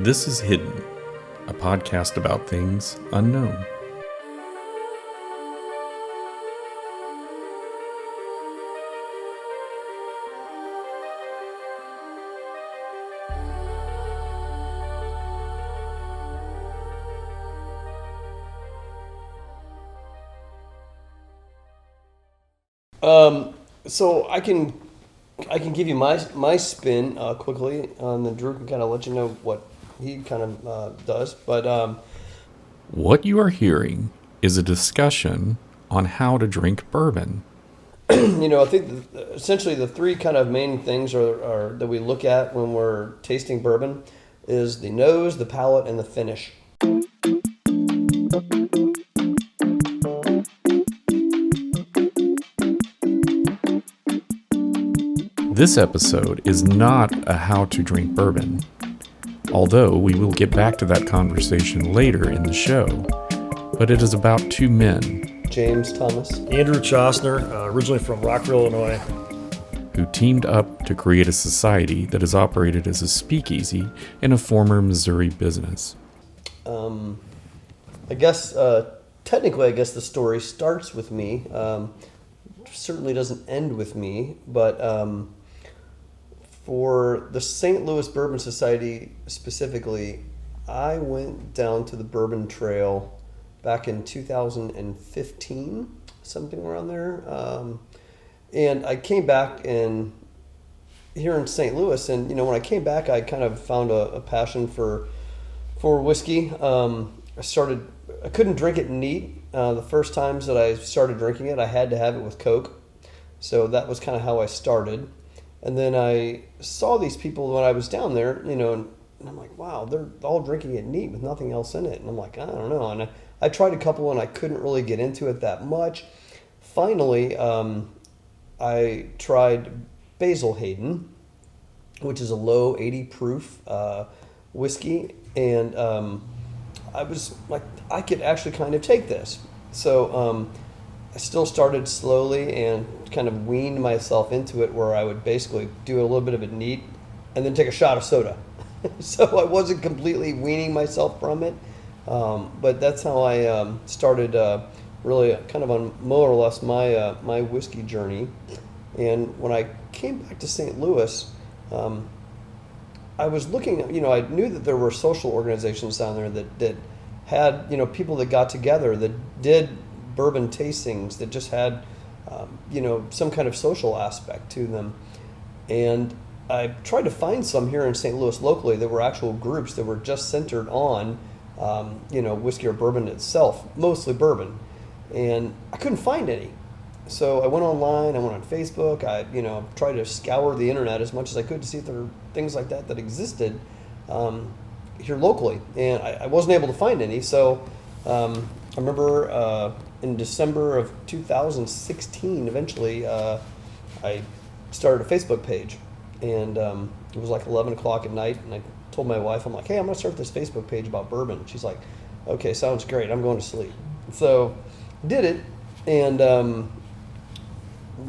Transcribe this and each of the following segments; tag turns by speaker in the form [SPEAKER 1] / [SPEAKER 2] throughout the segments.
[SPEAKER 1] This is Hidden, a podcast about things unknown.
[SPEAKER 2] So I can give you my spin quickly, and then Drew can kind of let you know what he kind of does. But
[SPEAKER 1] What you are hearing is a discussion on how to drink bourbon.
[SPEAKER 2] I think essentially the three kind of main things are that we look at when we're tasting bourbon is the nose, the palate, and the finish.
[SPEAKER 1] This episode is not a how to drink bourbon, although we will get back to that conversation later in the show, but it is about two men
[SPEAKER 2] James Thomas.
[SPEAKER 3] Andrew Chostner, originally from Rockville, Illinois.
[SPEAKER 1] who teamed up to create a society that is operated as a speakeasy in a former Missouri business.
[SPEAKER 2] I guess technically, the story starts with me. Certainly doesn't end with me, but for the St. Louis Bourbon Society specifically, I went down to the Bourbon Trail back in 2015, something around there. And I came back here in St. Louis, and when I came back, I kind of found a passion for whiskey. I couldn't drink it neat. The first times that I started drinking it, I had to have it with Coke. So that was kind of how I started. And then I saw these people when I was down there, and I'm like, wow, they're all drinking it neat with nothing else in it. And I'm like, I don't know. And I tried a couple and I couldn't really get into it that much. Finally, I tried Basil Hayden, which is a low 80 proof whiskey. And I was like, I could actually kind of take this. So I still started slowly and kind of weaned myself into it, where I would basically do a little bit of it neat and then take a shot of soda. So I wasn't completely weaning myself from it, but that's how I started really kind of on more or less my whiskey journey. And when I came back to St. Louis, I was looking at, I knew that there were social organizations down there that had, people that got together that did bourbon tastings that just had, some kind of social aspect to them. And I tried to find some here in St. Louis locally that were actual groups that were just centered on, whiskey or bourbon itself, mostly bourbon. And I couldn't find any. So I went online, I went on Facebook, I, tried to scour the internet as much as I could to see if there were things like that existed here locally. And I wasn't able to find any. So I remember in December of 2016, eventually, I started a Facebook page. And it was like 11 o'clock at night, and I told my wife, I'm like, hey, I'm going to start this Facebook page about bourbon. She's like, okay, sounds great. I'm going to sleep. So did it, and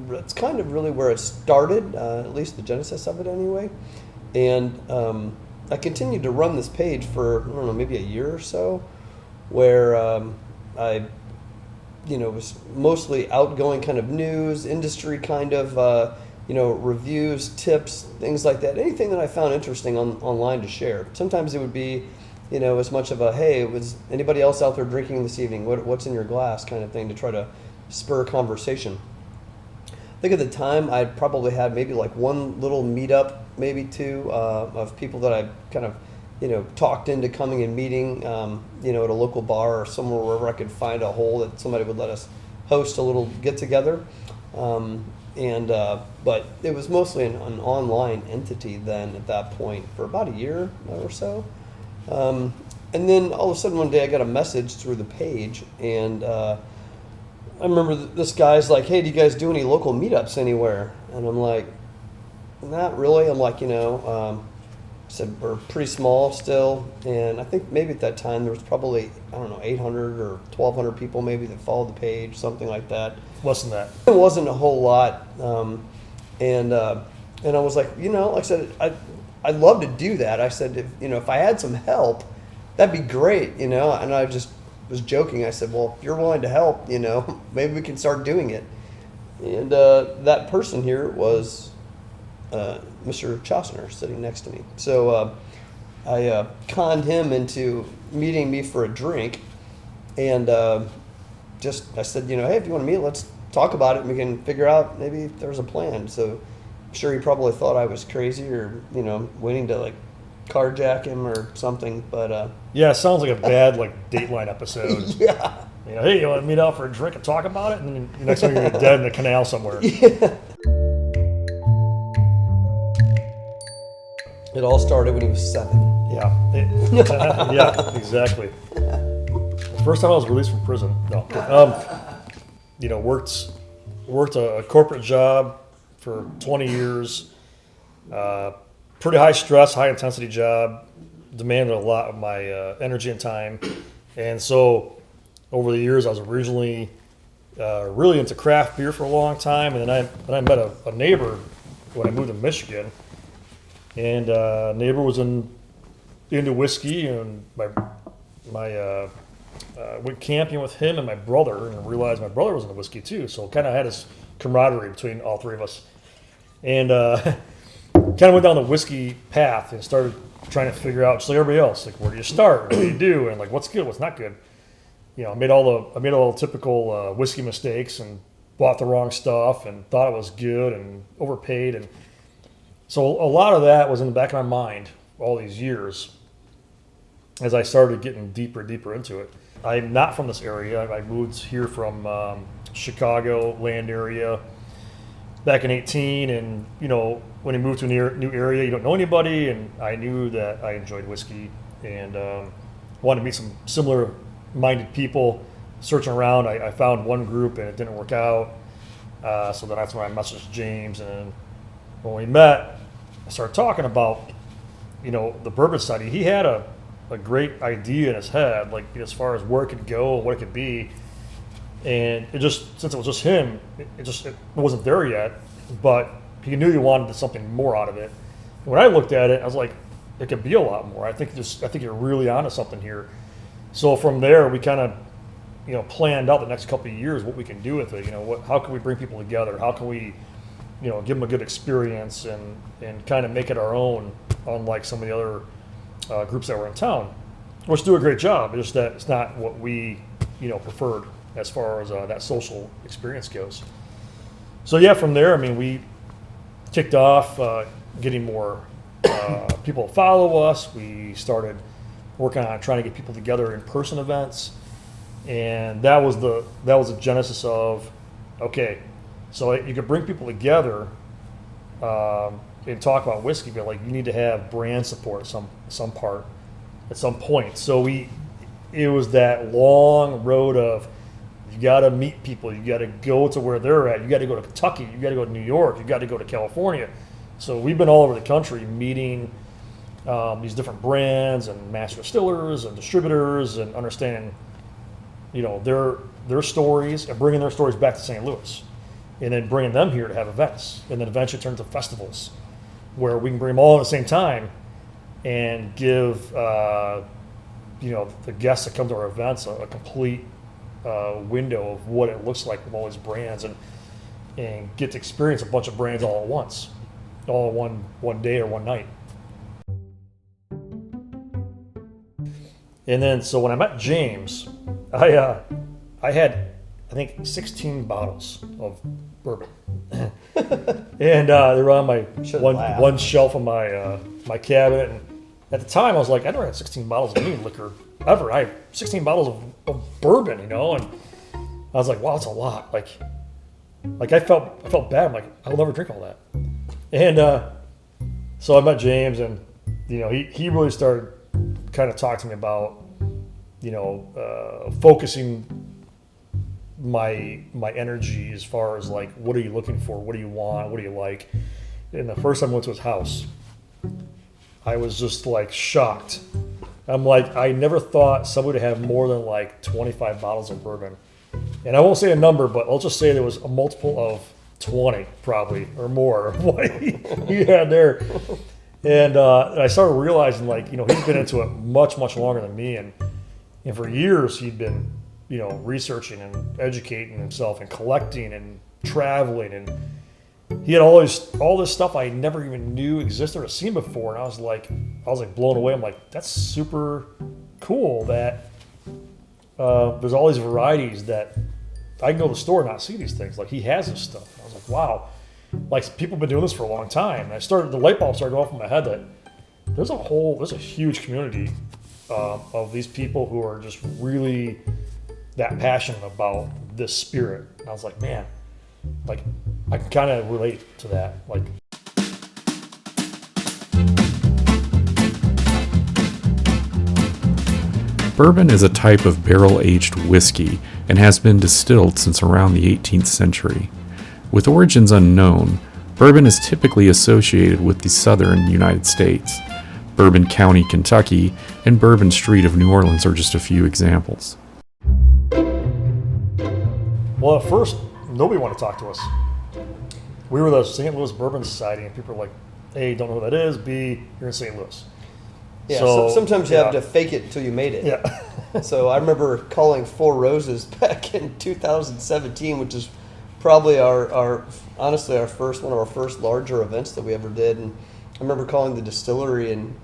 [SPEAKER 2] that's kind of really where it started, at least the genesis of it anyway. And I continued to run this page for, I don't know, maybe a year or so, where I was mostly outgoing kind of news, industry kind of, reviews, tips, things like that. Anything that I found interesting online to share. Sometimes it would be, as much of a, hey, was anybody else out there drinking this evening? What's in your glass kind of thing, to try to spur conversation. I think at the time I probably had maybe like one little meetup, maybe two, of people that I kind of, talked into coming and meeting, at a local bar or somewhere wherever I could find a hole that somebody would let us host a little get together. But it was mostly an online entity then at that point for about a year or so. And then all of a sudden one day I got a message through the page, and I remember this guy's like, hey, do you guys do any local meetups anywhere? And I'm like, not really. I'm like, I said, we're pretty small still. And I think maybe at that time there was probably, 800 or 1,200 people maybe that followed the page, something like that.
[SPEAKER 3] Less than that.
[SPEAKER 2] It wasn't a whole lot. And I was like, like I said, I'd love to do that. I said, if I had some help, that'd be great, And I just was joking. I said, well, if you're willing to help, maybe we can start doing it. And that person here was Mr. Chostner sitting next to me. So I conned him into meeting me for a drink. And I said, hey, if you want to meet, let's talk about it and we can figure out maybe if there's a plan. So I'm sure he probably thought I was crazy or, waiting to like carjack him or something. But
[SPEAKER 3] Yeah, it sounds like a bad Dateline episode.
[SPEAKER 2] yeah.
[SPEAKER 3] Hey, you want to meet out for a drink and talk about it? And then the next thing you're dead in the canal somewhere.
[SPEAKER 2] Yeah. It all started when he was 7.
[SPEAKER 3] Yeah. Yeah, exactly. The first time I was released from prison. No. Worked a corporate job for 20 years. Pretty high stress, high intensity job. Demanded a lot of my energy and time. And so over the years, I was originally really into craft beer for a long time. And then I met a neighbor when I moved to Michigan. And neighbor was into whiskey, and went camping with him and my brother, and realized my brother was into whiskey too. So kind of had this camaraderie between all three of us, and kind of went down the whiskey path and started trying to figure out, just like everybody else, like where do you start, what do you do, and like what's good, what's not good. I made all the typical whiskey mistakes and bought the wrong stuff and thought it was good and overpaid, and so a lot of that was in the back of my mind all these years as I started getting deeper and deeper into it. I'm not from this area. I moved here from Chicago land area back in 18, and when you move to a new area, you don't know anybody, and I knew that I enjoyed whiskey and wanted to meet some similar minded people. Searching around, I found one group and it didn't work out, so then that's when I messaged James, and when we met, I started talking about the bourbon study. He had a great idea in his head, like as far as where it could go, what it could be, and since it was just him, it wasn't there yet, but he knew he wanted something more out of it. And when I looked at it, I was like, it could be a lot more. I think you're really onto something here. So from there, we kind of planned out the next couple of years what we can do with it. How can we bring people together? How can we give them a good experience and kind of make it our own, unlike some of the other groups that were in town, which do a great job. It's just that it's not what we preferred as far as that social experience goes. So yeah, from there, we kicked off getting more people to follow us. We started working on trying to get people together in person events, and that was the genesis of, okay, so you could bring people together and talk about whiskey, but you need to have brand support some part at some point. So it was that long road of, you got to meet people, you got to go to where they're at, you got to go to Kentucky, you got to go to New York, you got to go to California. So we've been all over the country meeting these different brands and master distillers and distributors, and understanding their stories and bringing their stories back to St. Louis, and then bringing them here to have events, and then eventually turn to festivals where we can bring them all at the same time and give the guests that come to our events a complete window of what it looks like with all these brands, and get to experience a bunch of brands all at once, all one day or one night. And then, so when I met James, I had, I think, 16 bottles of bourbon, and they were on my one shelf of my cabinet. And at the time, I was like, I never had 16 bottles of any liquor ever. I have 16 bottles of bourbon, and I was like, wow, that's a lot. Like I felt bad. I'm like, I'll never drink all that. And so I met James, and he really started kind of talking to me about focusing my energy as far as what are you looking for, what do you want, what do you like. And the first time I went to his house, I was just shocked. I'm like, I never thought somebody would have more than 25 bottles of bourbon. And I won't say a number, but I'll just say there was a multiple of 20 probably or more of what he had there. And I started realizing, like, he's been into it much, much longer than me. And for years, he'd been, researching and educating himself and collecting and traveling. And he had all this stuff I never even knew existed or seen before. And I was like blown away. I'm like, that's super cool that there's all these varieties that I can go to the store and not see these things. Like, he has this stuff. I was like, wow. Like, people have been doing this for a long time. And the light bulb started going off in my head that there's a huge community of these people who are just really that passionate about this spirit. And I was like, man, like, I can kind of relate to that. Like,
[SPEAKER 1] Bourbon is a type of barrel-aged whiskey and has been distilled since around the 18th century. With origins unknown, bourbon is typically associated with the southern United States. Bourbon County, Kentucky, and Bourbon Street of New Orleans are just a few examples.
[SPEAKER 3] well, at first, nobody wanted to talk to us. We were the St. Louis Bourbon Society, and people were like, A, don't know who that is, B, you're in St. Louis.
[SPEAKER 2] Yeah, so sometimes you have to fake it until you made it.
[SPEAKER 3] Yeah.
[SPEAKER 2] So I remember calling Four Roses back in 2017, which is probably honestly one of our first larger events that we ever did. And I remember calling the distillery, and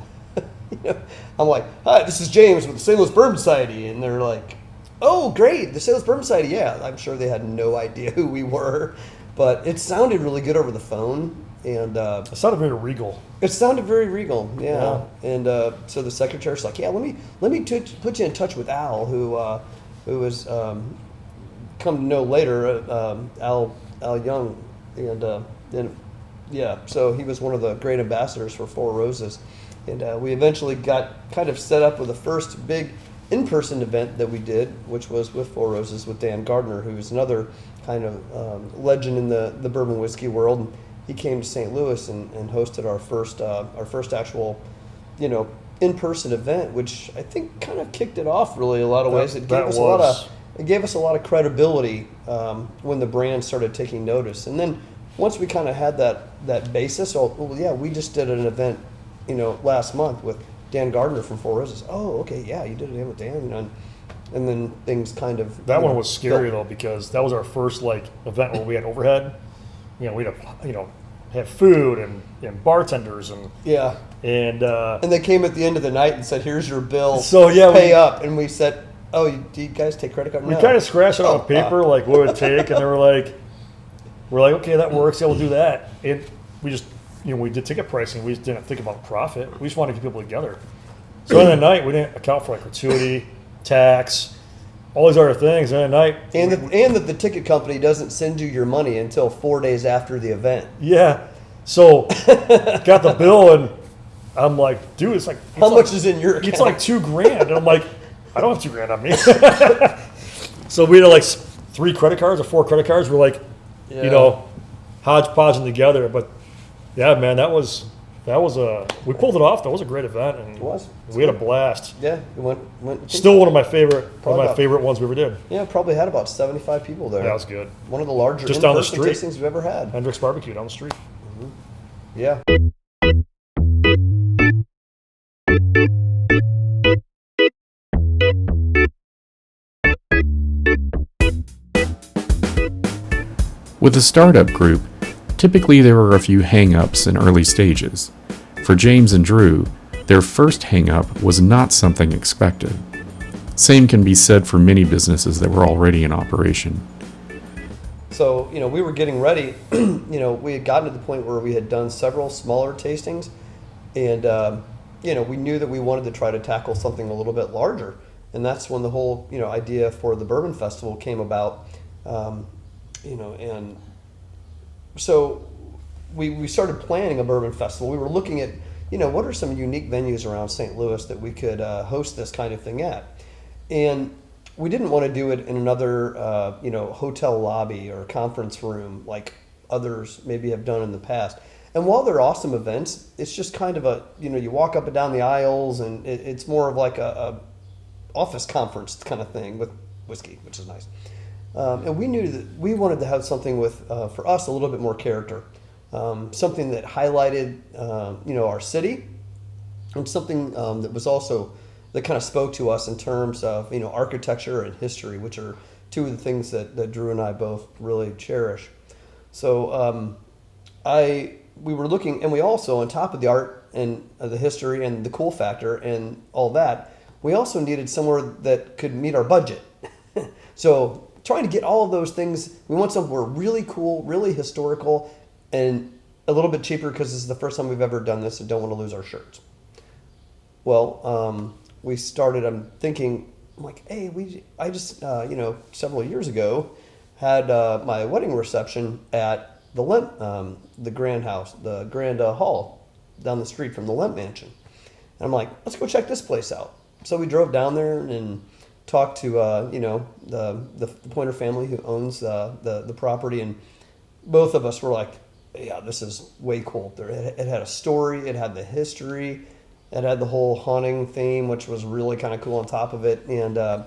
[SPEAKER 2] I'm like, "Hi, this is James with the St. Louis Bourbon Society," and they're like, "Oh, great, the St. Louis Bourbon Society." Yeah, I'm sure they had no idea who we were, but it sounded really good over the phone, and
[SPEAKER 3] It sounded very regal.
[SPEAKER 2] it sounded very regal. Yeah, and so the secretary's like, "Yeah, let me put you in touch with Al, who was come to know later, Al Young, and yeah, so he was one of the great ambassadors for Four Roses, and we eventually got kind of set up with the first big in-person event that we did, which was with Four Roses with Dan Gardner, who's another kind of legend in the bourbon whiskey world. And he came to St. Louis and hosted our first actual, in-person event, which I think kind of kicked it off really in a lot of ways. It gave us a lot of credibility when the brand started taking notice. And then once we kind of had that basis, we just did an event, last month with Dan Gardner from Four Roses. Oh, okay, yeah, you did it with Dan, and then things kind of.
[SPEAKER 3] That one was scary though, because that was our first event where we had overhead. We'd have food and bartenders and
[SPEAKER 2] yeah,
[SPEAKER 3] and
[SPEAKER 2] they came at the end of the night and said, "Here's your bill.
[SPEAKER 3] So yeah,
[SPEAKER 2] pay up." And we said, "Oh, do you guys take credit card?"
[SPEAKER 3] We kind of scratched it on paper, like what it would take, and they were like, "We're like, okay, that works. Yeah, we'll do that." And we just, we did ticket pricing. We just didn't think about profit. We just wanted to get people together. So in the night, we didn't account for gratuity, tax, all these other things. And at night,
[SPEAKER 2] and that the ticket company doesn't send you your money until 4 days after the event.
[SPEAKER 3] Yeah. So got the bill, and I'm like, dude, it's
[SPEAKER 2] how much is in your account?
[SPEAKER 3] It's like $2,000, and I'm like, I don't have $2,000 on me. So we had 3 credit cards or 4 credit cards. We're like, hodgepodging together. But yeah, man, that was we pulled it off. That was a great event, and
[SPEAKER 2] it was.
[SPEAKER 3] We had a blast.
[SPEAKER 2] Yeah, it went
[SPEAKER 3] Still one of my favorite ones we ever did.
[SPEAKER 2] Yeah, probably had about 75 people there.
[SPEAKER 3] Yeah, that was good.
[SPEAKER 2] One of the larger
[SPEAKER 3] just down the
[SPEAKER 2] in-person
[SPEAKER 3] street
[SPEAKER 2] tastings we've ever had.
[SPEAKER 3] Hendrick's Barbecue down the street.
[SPEAKER 2] Mm-hmm. Yeah.
[SPEAKER 1] With a startup group, typically there are a few hang-ups in early stages. For James and Drew, their first hang-up was not something expected. Same can be said for many businesses that were already in operation.
[SPEAKER 2] So, we were getting ready. We had gotten to the point where we had done several smaller tastings, and we knew that we wanted to try to tackle something a little bit larger. And that's when the whole idea for the Bourbon Festival came about. And so we started planning a bourbon festival. We were looking at, what are some unique venues around St. Louis that we could host this kind of thing at. And we didn't want to do it in another, hotel lobby or conference room like others maybe have done in the past. And while they're awesome events, it's just kind of you walk up and down the aisles, and it's more of like a office conference kind of thing with whiskey, which is nice. And we knew that we wanted to have something with, for us, a little bit more character. something that highlighted, our city, and something that was also that kind of spoke to us in terms of architecture and history, which are two of the things that Drew and I both really cherish. So we were looking, and we also, on top of the art and the history and the cool factor and all that, we also needed somewhere that could meet our budget. So trying to get all of those things, we want somewhere really cool, really historical, and a little bit cheaper because this is the first time we've ever done this and don't want to lose our shirts. Well, we started, I'm thinking, I'm like, hey, I just, several years ago had my wedding reception at the Grand House, the Grand Hall down the street from the Lemp Mansion. And I'm like, let's go check this place out. So we drove down there and talked to, the Pointer family who owns the property. And both of us were like, yeah, this is way cool. It had a story. It had the history. It had the whole haunting theme, which was really kind of cool on top of it. And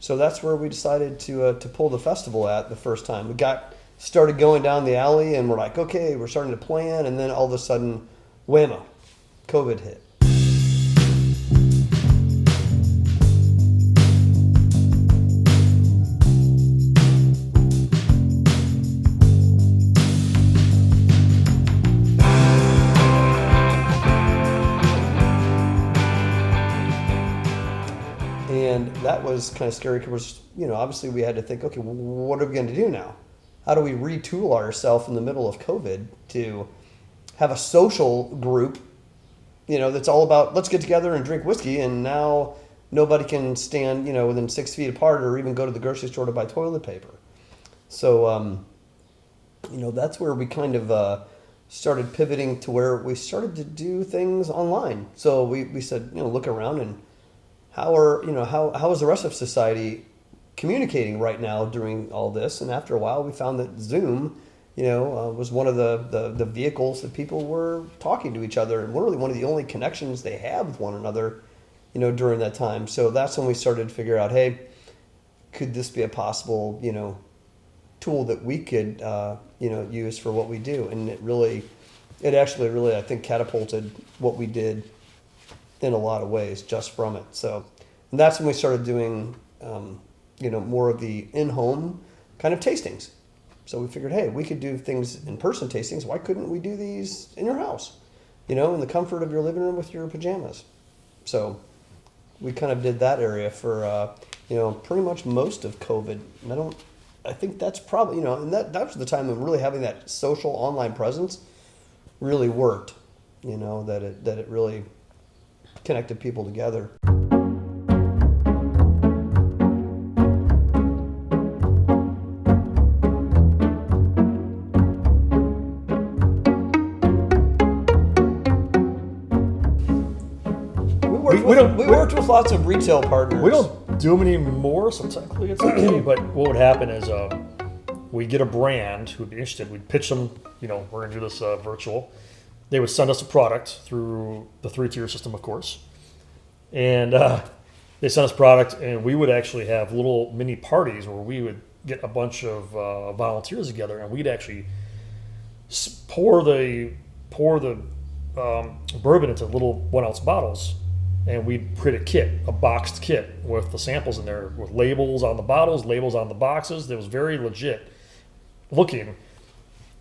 [SPEAKER 2] so that's where we decided to pull the festival at the first time. We started going down the alley, and we're like, okay, we're starting to plan. And then all of a sudden, whammo, COVID hit. And that was kind of scary because, obviously we had to think, okay, what are we going to do now? How do we retool ourselves in the middle of COVID to have a social group, that's all about let's get together and drink whiskey, and now nobody can stand, within 6 feet apart or even go to the grocery store to buy toilet paper. So, that's where we kind of started pivoting to where we started to do things online. So we said, look around and how is the rest of society communicating right now during all this? And after a while, we found that Zoom, was one of the vehicles that people were talking to each other, and literally one of the only connections they have with one another, during that time. So that's when we started to figure out, hey, could this be a possible, tool that we could, use for what we do? And it actually really, I think, catapulted what we did in a lot of ways just from it. So, and that's when we started doing, more of the in-home kind of tastings. So we figured, hey, we could do things in-person tastings. Why couldn't we do these in your house, in the comfort of your living room with your pajamas? So we kind of did that area for, pretty much most of COVID. And I think that's probably, and that was the time of really having that social online presence really worked, that it really connected people together. We worked with lots of retail partners.
[SPEAKER 3] We don't do them anymore, so technically it's okay. But what would happen is we'd get a brand who would be interested. We'd pitch them, we're going to do this virtual. They would send us a product through the 3-tier system, of course. And they sent us product, and we would actually have little mini parties where we would get a bunch of volunteers together, and we'd actually pour the bourbon into little 1-ounce bottles, and we'd create a kit, a boxed kit with the samples in there, with labels on the bottles, labels on the boxes. It was very legit looking.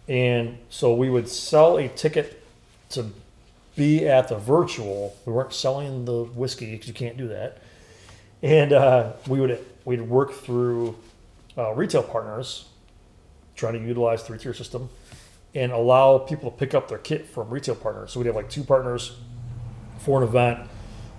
[SPEAKER 3] And so we would sell a ticket to be at the virtual. We weren't selling the whiskey because you can't do that. And we'd work through retail partners, trying to utilize 3-tier system, and allow people to pick up their kit from retail partners. So we'd have like 2 partners for an event.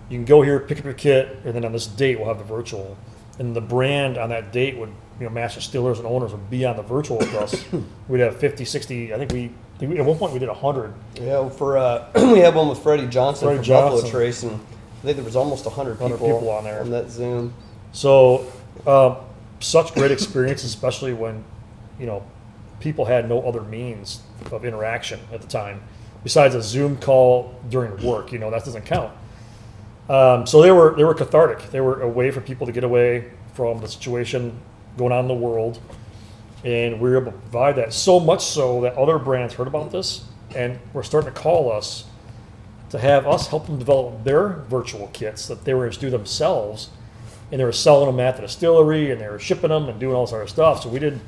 [SPEAKER 3] You can go here, pick up your kit, and then on this date we'll have the virtual. And the brand on that date would, master distillers and owners would be on the virtual with us. We'd have 50, 60. I think at one point we did 100.
[SPEAKER 2] Yeah, we had one with Freddie Johnson from Buffalo Trace, and I think there was almost 100 people
[SPEAKER 3] on there
[SPEAKER 2] on that Zoom.
[SPEAKER 3] So such great experience, especially when people had no other means of interaction at the time besides a Zoom call during work. That doesn't count. So they were cathartic. They were a way for people to get away from the situation going on in the world. And we were able to provide that, so much so that other brands heard about this and were starting to call us to have us help them develop their virtual kits that they were going to do themselves. And they were selling them at the distillery, and they were shipping them and doing all sort of stuff. So we did,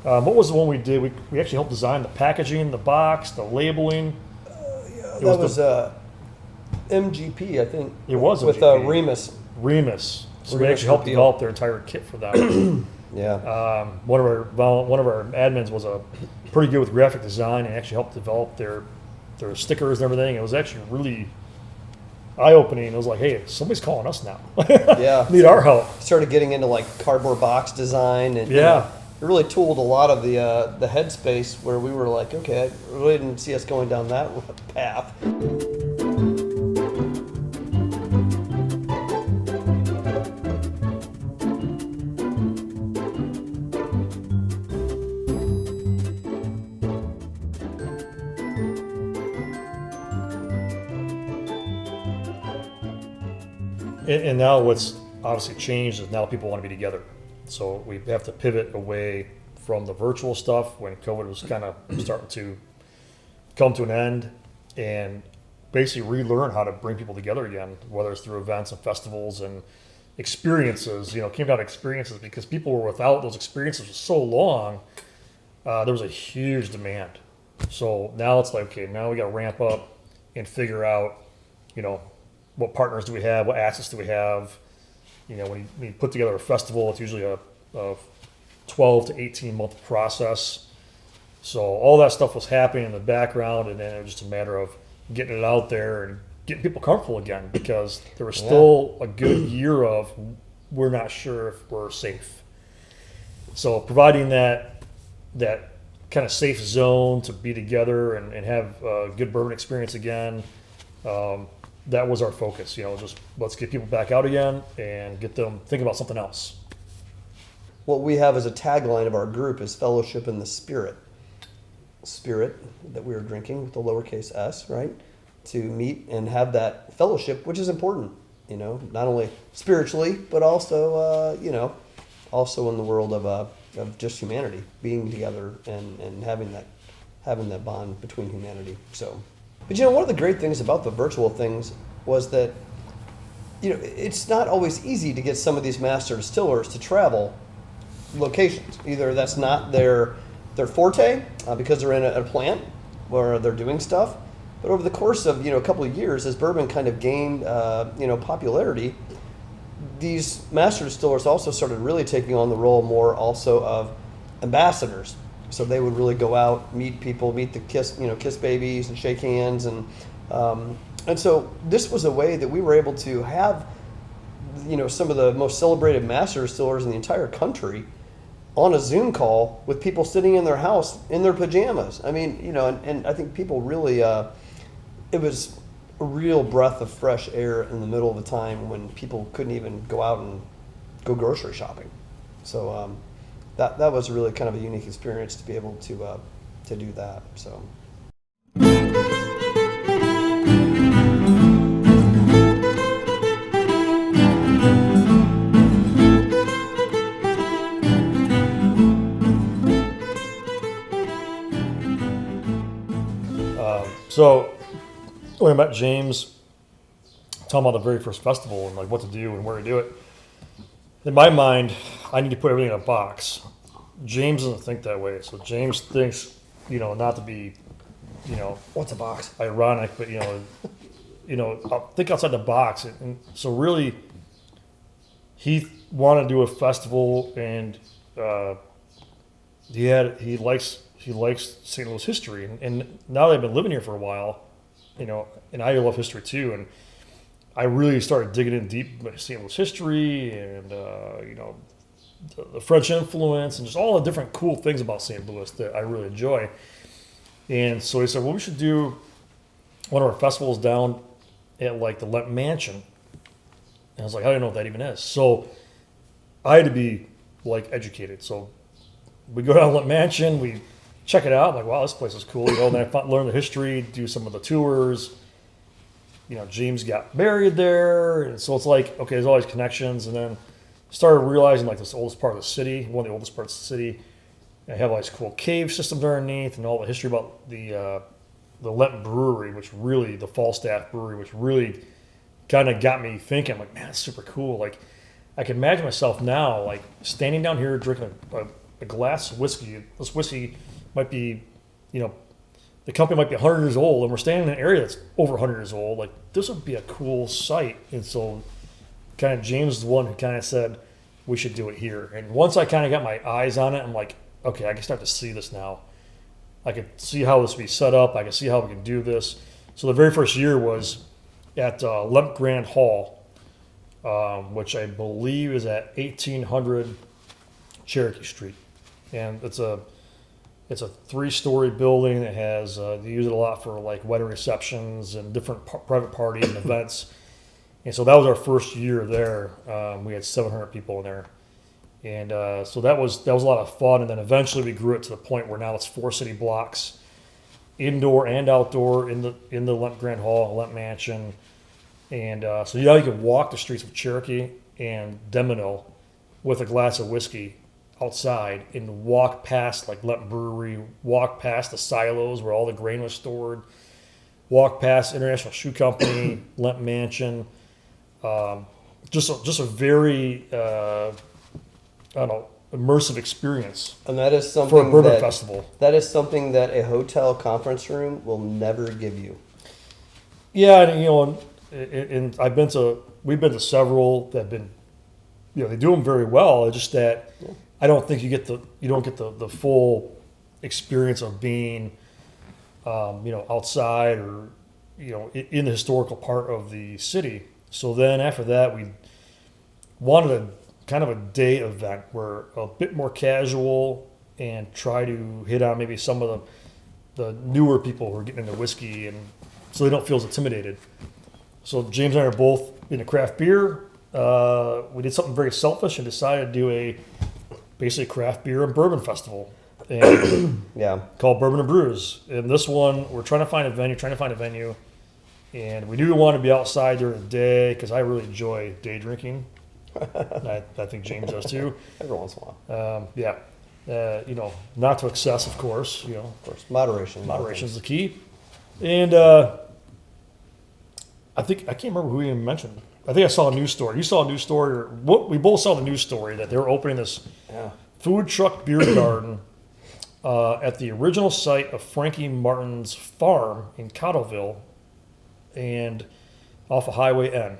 [SPEAKER 3] what was the one we did? We actually helped design the packaging, the box, the labeling.
[SPEAKER 2] That was MGP, I think.
[SPEAKER 3] It was
[SPEAKER 2] with
[SPEAKER 3] MGP.
[SPEAKER 2] Remus.
[SPEAKER 3] So we actually helped develop their entire kit for them.
[SPEAKER 2] Yeah.
[SPEAKER 3] One of our admins was a pretty good with graphic design and actually helped develop their stickers and everything. It was actually really eye-opening. It was like, hey, somebody's calling us now.
[SPEAKER 2] Yeah.
[SPEAKER 3] Need our help.
[SPEAKER 2] Started getting into like cardboard box design, and
[SPEAKER 3] Yeah.
[SPEAKER 2] it really tooled a lot of the headspace where we were like, okay, I really didn't see us going down that path.
[SPEAKER 3] And now what's obviously changed is now people want to be together. So we have to pivot away from the virtual stuff when COVID was kind of starting to come to an end, and basically relearn how to bring people together again, whether it's through events and festivals and experiences. It came down to experiences because people were without those experiences for so long. There was a huge demand. So now it's like, okay, now we got to ramp up and figure out, what partners do we have? What assets do we have? When you put together a festival, it's usually a 12 to 18 month process. So all that stuff was happening in the background, and then it was just a matter of getting it out there and getting people comfortable again, because there was still a good year of we're not sure if we're safe. So providing that kind of safe zone to be together and have a good bourbon experience again. That was our focus, just let's get people back out again and get them thinking about something else.
[SPEAKER 2] What we have as a tagline of our group is fellowship in the spirit. Spirit that we were drinking with the lowercase s, right? To meet and have that fellowship, which is important, not only spiritually, but also, also in the world of just humanity, being together and having that bond between humanity. So. But one of the great things about the virtual things was that, it's not always easy to get some of these master distillers to travel locations. Either that's not their forte because they're in a plant where they're doing stuff. But over the course of a couple of years, as bourbon kind of gained popularity, these master distillers also started really taking on the role more also of ambassadors. So they would really go out, meet people, meet the kiss babies and shake hands. And so this was a way that we were able to have, some of the most celebrated master distillers in the entire country on a Zoom call with people sitting in their house in their pajamas. I mean, and I think people really, it was a real breath of fresh air in the middle of a time when people couldn't even go out and go grocery shopping. So, that was really kind of a unique experience to be able to do that. So.
[SPEAKER 3] So when I met James, talking about the very first festival and like what to do and where to do it, in my mind, I need to put everything in a box. James doesn't think that way. So James thinks, not to be,
[SPEAKER 2] What's a box?
[SPEAKER 3] ironic, but I'll think outside the box. And so really, he wanted to do a festival, and he likes St. Louis history. And now that I've been living here for a while, and I love history too. And I really started digging in deep into St. Louis history and, the French influence and just all the different cool things about St. Louis that I really enjoy. And so he said, well, we should do one of our festivals down at like the Lent Mansion. And I was like, I don't know what that even is. So I had to be like educated. So we go down to Lent Mansion, we check it out. I'm like, wow, this place is cool. And then I learn the history, do some of the tours. James got married there. And so it's like, okay, there's all these connections. And then started realizing like this oldest part of the city, one of the oldest parts of the city, They have all these cool cave systems underneath, and all the history about the Lent Brewery, the Falstaff Brewery, which really kind of got me thinking. I'm like, man, that's super cool. Like, I can imagine myself now, like standing down here drinking a glass of whiskey. This whiskey might be, the company might be 100 years old, and we're standing in an area that's over 100 years old. Like, this would be a cool sight. And so, kind of James is the one who kind of said we should do it here. And once I kind of got my eyes on it, I'm like, okay, I can start to see this now. I could see how this would be set up. I could see how we can do this. So the very first year was at Lemp Grand Hall, which I believe is at 1800 Cherokee Street, and it's a 3-story building that has they use it a lot for like wedding receptions and different private parties and events. And so that was our first year there. We had 700 people in there, and so that was a lot of fun. And then eventually we grew it to the point where now it's 4 city blocks, indoor and outdoor, in the Lemp Grand Hall, Lemp Mansion. And so you can walk the streets of Cherokee and Demino with a glass of whiskey outside and walk past like Lemp Brewery, walk past the silos where all the grain was stored, walk past International Shoe Company, Lemp Mansion. Just a very immersive experience.
[SPEAKER 2] And that is something
[SPEAKER 3] for a bourbon festival.
[SPEAKER 2] That is something that a hotel conference room will never give you.
[SPEAKER 3] Yeah, and we've been to several that have been, they do them very well. It's just that I don't think you don't get the full experience of being, outside or, in the historical part of the city. So then after that, we wanted a kind of a day event where a bit more casual and try to hit on maybe some of the newer people who are getting into whiskey, and so they don't feel as intimidated. So James and I are both into craft beer. We did something very selfish and decided to do a basically craft beer and bourbon festival, and called Bourbon and Brews. And this one, we're trying to find a venue, and we knew we wanted to be outside during the day because I really enjoy day drinking. I think James does too.
[SPEAKER 2] Every once in a while.
[SPEAKER 3] Not to excess, of course.
[SPEAKER 2] Of course, moderation.
[SPEAKER 3] Moderation is the key. And I can't remember who even mentioned. I think I saw a news story. You saw a news story, or what? We both saw the news story that they were opening this food truck beer garden at the original site of Frankie Martin's farm in Cottleville, and off of Highway N.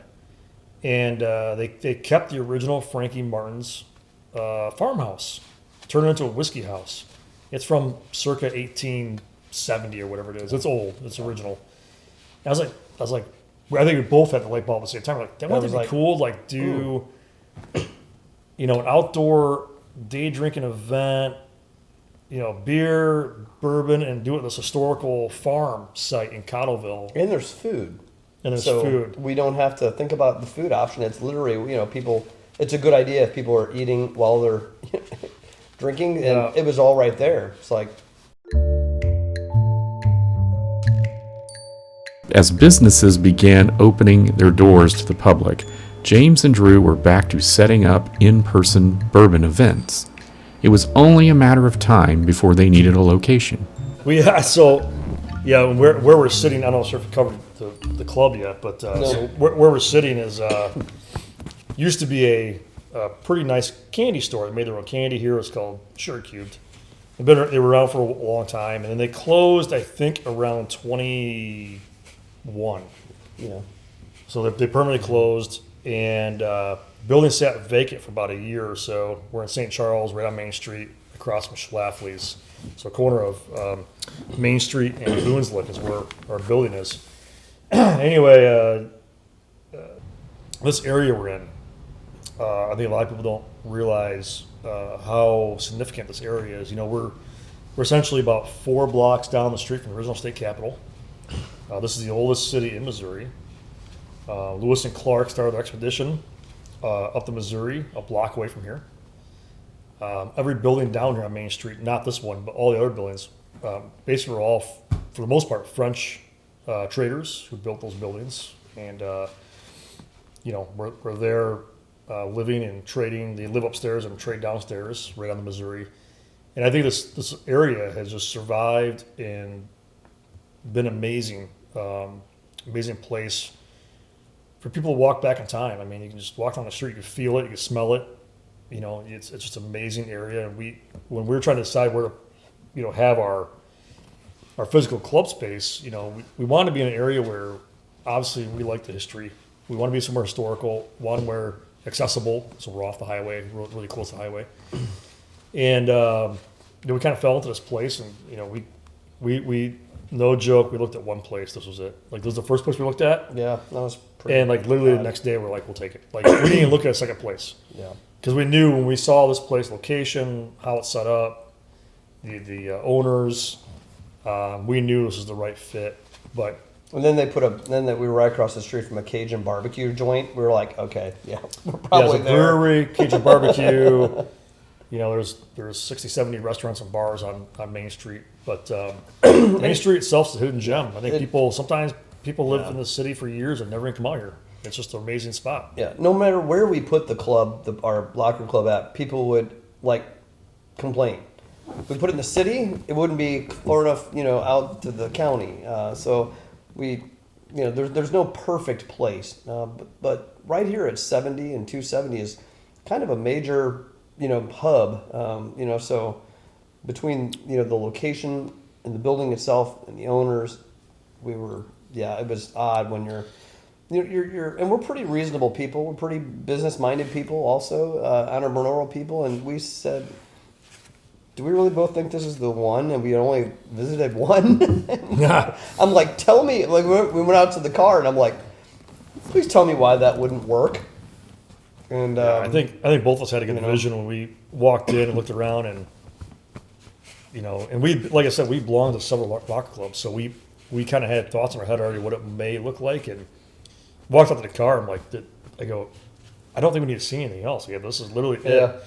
[SPEAKER 3] And they kept the original Frankie Martin's farmhouse, turned it into a whiskey house. It's from circa 1870 or whatever it is. It's old. It's original. And I was like, I think we both had the light bulb at the same time. We're like, that would be cool. Like, do an outdoor day drinking event, beer, bourbon, and do it at this historical farm site in Cottleville.
[SPEAKER 2] And there's food.
[SPEAKER 3] So food.
[SPEAKER 2] We don't have to think about the food option. It's literally, people. It's a good idea if people are eating while they're drinking, and it was all right there. It's like.
[SPEAKER 1] As businesses began opening their doors to the public, James and Drew were back to setting up in-person bourbon events. It was only a matter of time before they needed a location.
[SPEAKER 3] Where we're sitting, I don't know if we covered the club yet, but so where we're sitting is used to be a pretty nice candy store. They made their own candy here. It's called Sugar Cubed. They were around for a long time, and then they closed, I think, around 21. So they permanently closed, and building sat vacant for about a year or so. We're in St. Charles, right on Main Street, across from Schlafly's. So corner of Main Street and Boonslick is where our building is. Anyway, this area we're in, I think a lot of people don't realize how significant this area is. We're essentially about 4 blocks down the street from the original state capitol. This is the oldest city in Missouri. Lewis and Clark started their expedition up the Missouri, a block away from here. Every building down here on Main Street, not this one, but all the other buildings, basically were all, for the most part, French traders who built those buildings. And, we're there living and trading. They live upstairs and trade downstairs, right on the Missouri. And I think this area has just survived and been amazing, amazing place for people to walk back in time. I mean, you can just walk down the street, you can feel it, you can smell it. You know, it's just an amazing area. And when we were trying to decide where to, you know, have our physical club space, you know, we wanted to be in an area where obviously we like the history. We want to be somewhere historical, one where accessible, so we're off the highway, really close to the highway. And we kind of fell into this place, and you know, we no joke, we looked at one place. This was it. Like, this was the first place we looked at.
[SPEAKER 2] Yeah, that was pretty.
[SPEAKER 3] And like literally the next day, we're like, we'll take it. Like, we didn't even look at a second place.
[SPEAKER 2] Yeah.
[SPEAKER 3] Because we knew when we saw this place, location, how it's set up, the owners, we knew this was the right fit. But
[SPEAKER 2] And then we were right across the street from a Cajun barbecue joint. We were like, okay, yeah, we're probably
[SPEAKER 3] there's a
[SPEAKER 2] there.
[SPEAKER 3] brewery, Cajun barbecue. You know, there's 60, 70 restaurants and bars on Main Street. But Main Street itself is a hidden gem. I think sometimes people live in the city for years and never even come out here. It's just an amazing spot.
[SPEAKER 2] Yeah, no matter where we put the club, our locker club at, people would like complain. If we put it in the city, it wouldn't be far enough, you know, out to the county. So you know, there's no perfect place. But right here at 70 and 270 is kind of a major, you know, hub. You know, so between, you know, the location and the building itself and the owners, it was odd when you're and we're pretty reasonable people. We're pretty business-minded people also, entrepreneurial people. And we said, do we really both think this is the one? And we only visited one. I'm like, tell me. Like, we went out to the car, and I'm like, please tell me why that wouldn't work. And
[SPEAKER 3] I think both of us had a good vision when we walked in and looked around, and you know, and we, like I said, we belong to several locker clubs, so we kind of had thoughts in our head already what it may look like, and walked out to the car. I'm like, I go, I don't think we need to see anything else. Yeah, this is literally it.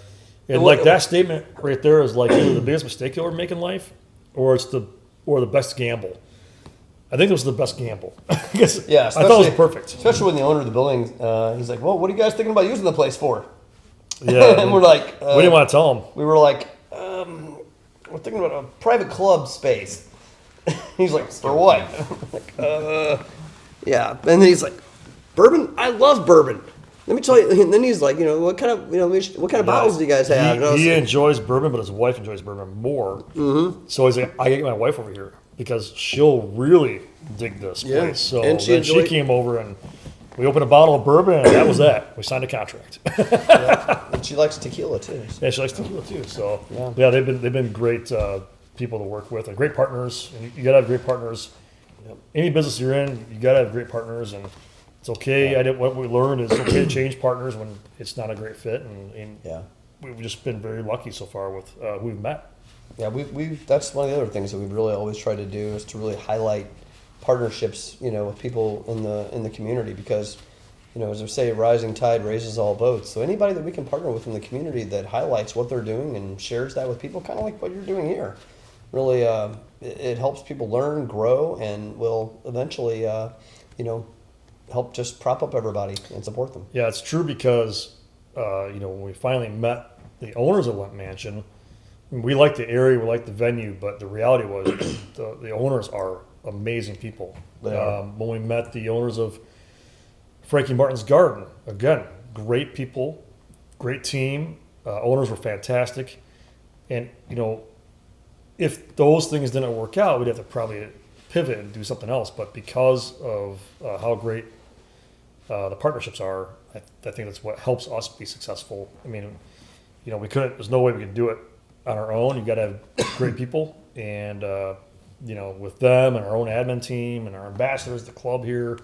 [SPEAKER 3] And like that statement right there is like either the biggest mistake you'll ever make in life, or the best gamble. I think it was the best gamble.
[SPEAKER 2] Yeah,
[SPEAKER 3] I thought it was perfect.
[SPEAKER 2] Especially when the owner of the building, he's like, "Well, what are you guys thinking about using the place for?"
[SPEAKER 3] Yeah,
[SPEAKER 2] and we're like,
[SPEAKER 3] we didn't want to tell him.
[SPEAKER 2] We were like, we're thinking about a private club space. He's like, for what? I'm like, yeah. And then he's like, bourbon? I love bourbon. Let me tell you. And then he's like, you know, what kind of bottles do you guys have?
[SPEAKER 3] He enjoys bourbon, but his wife enjoys bourbon more. Mm-hmm. So he's like, I gotta get my wife over here because she'll really dig this place. So
[SPEAKER 2] and
[SPEAKER 3] she came over and we opened a bottle of bourbon, and that was that. We signed a contract.
[SPEAKER 2] Yeah. And she likes tequila too.
[SPEAKER 3] Yeah, she likes tequila too. So yeah, they've been great people to work with and great partners. And you gotta have great partners. Yep. Any business you're in, you gotta have great partners, and it's okay. What we learned is it's okay to change partners when it's not a great fit, and we've just been very lucky so far with who we've met.
[SPEAKER 2] Yeah, that's one of the other things that we've really always tried to do is to really highlight partnerships, you know, with people in the community, because, you know, as I say, rising tide raises all boats. So anybody that we can partner with in the community that highlights what they're doing and shares that with people, kind of like what you're doing here, really, it helps people learn, grow, and will eventually, you know, help just prop up everybody and support them.
[SPEAKER 3] Yeah, it's true because, you know, when we finally met the owners of Went Mansion, we liked the area, we liked the venue, but the reality was the owners are amazing people. When we met the owners of Frankie Martin's Garden, again, great people, great team. Owners were fantastic. And, you know, if those things didn't work out, we'd have to probably pivot and do something else. But because of how great the partnerships are, I think that's what helps us be successful. I mean, you know, there's no way we can do it on our own. You got to have great people, and you know, with them and our own admin team and our ambassadors, the club here,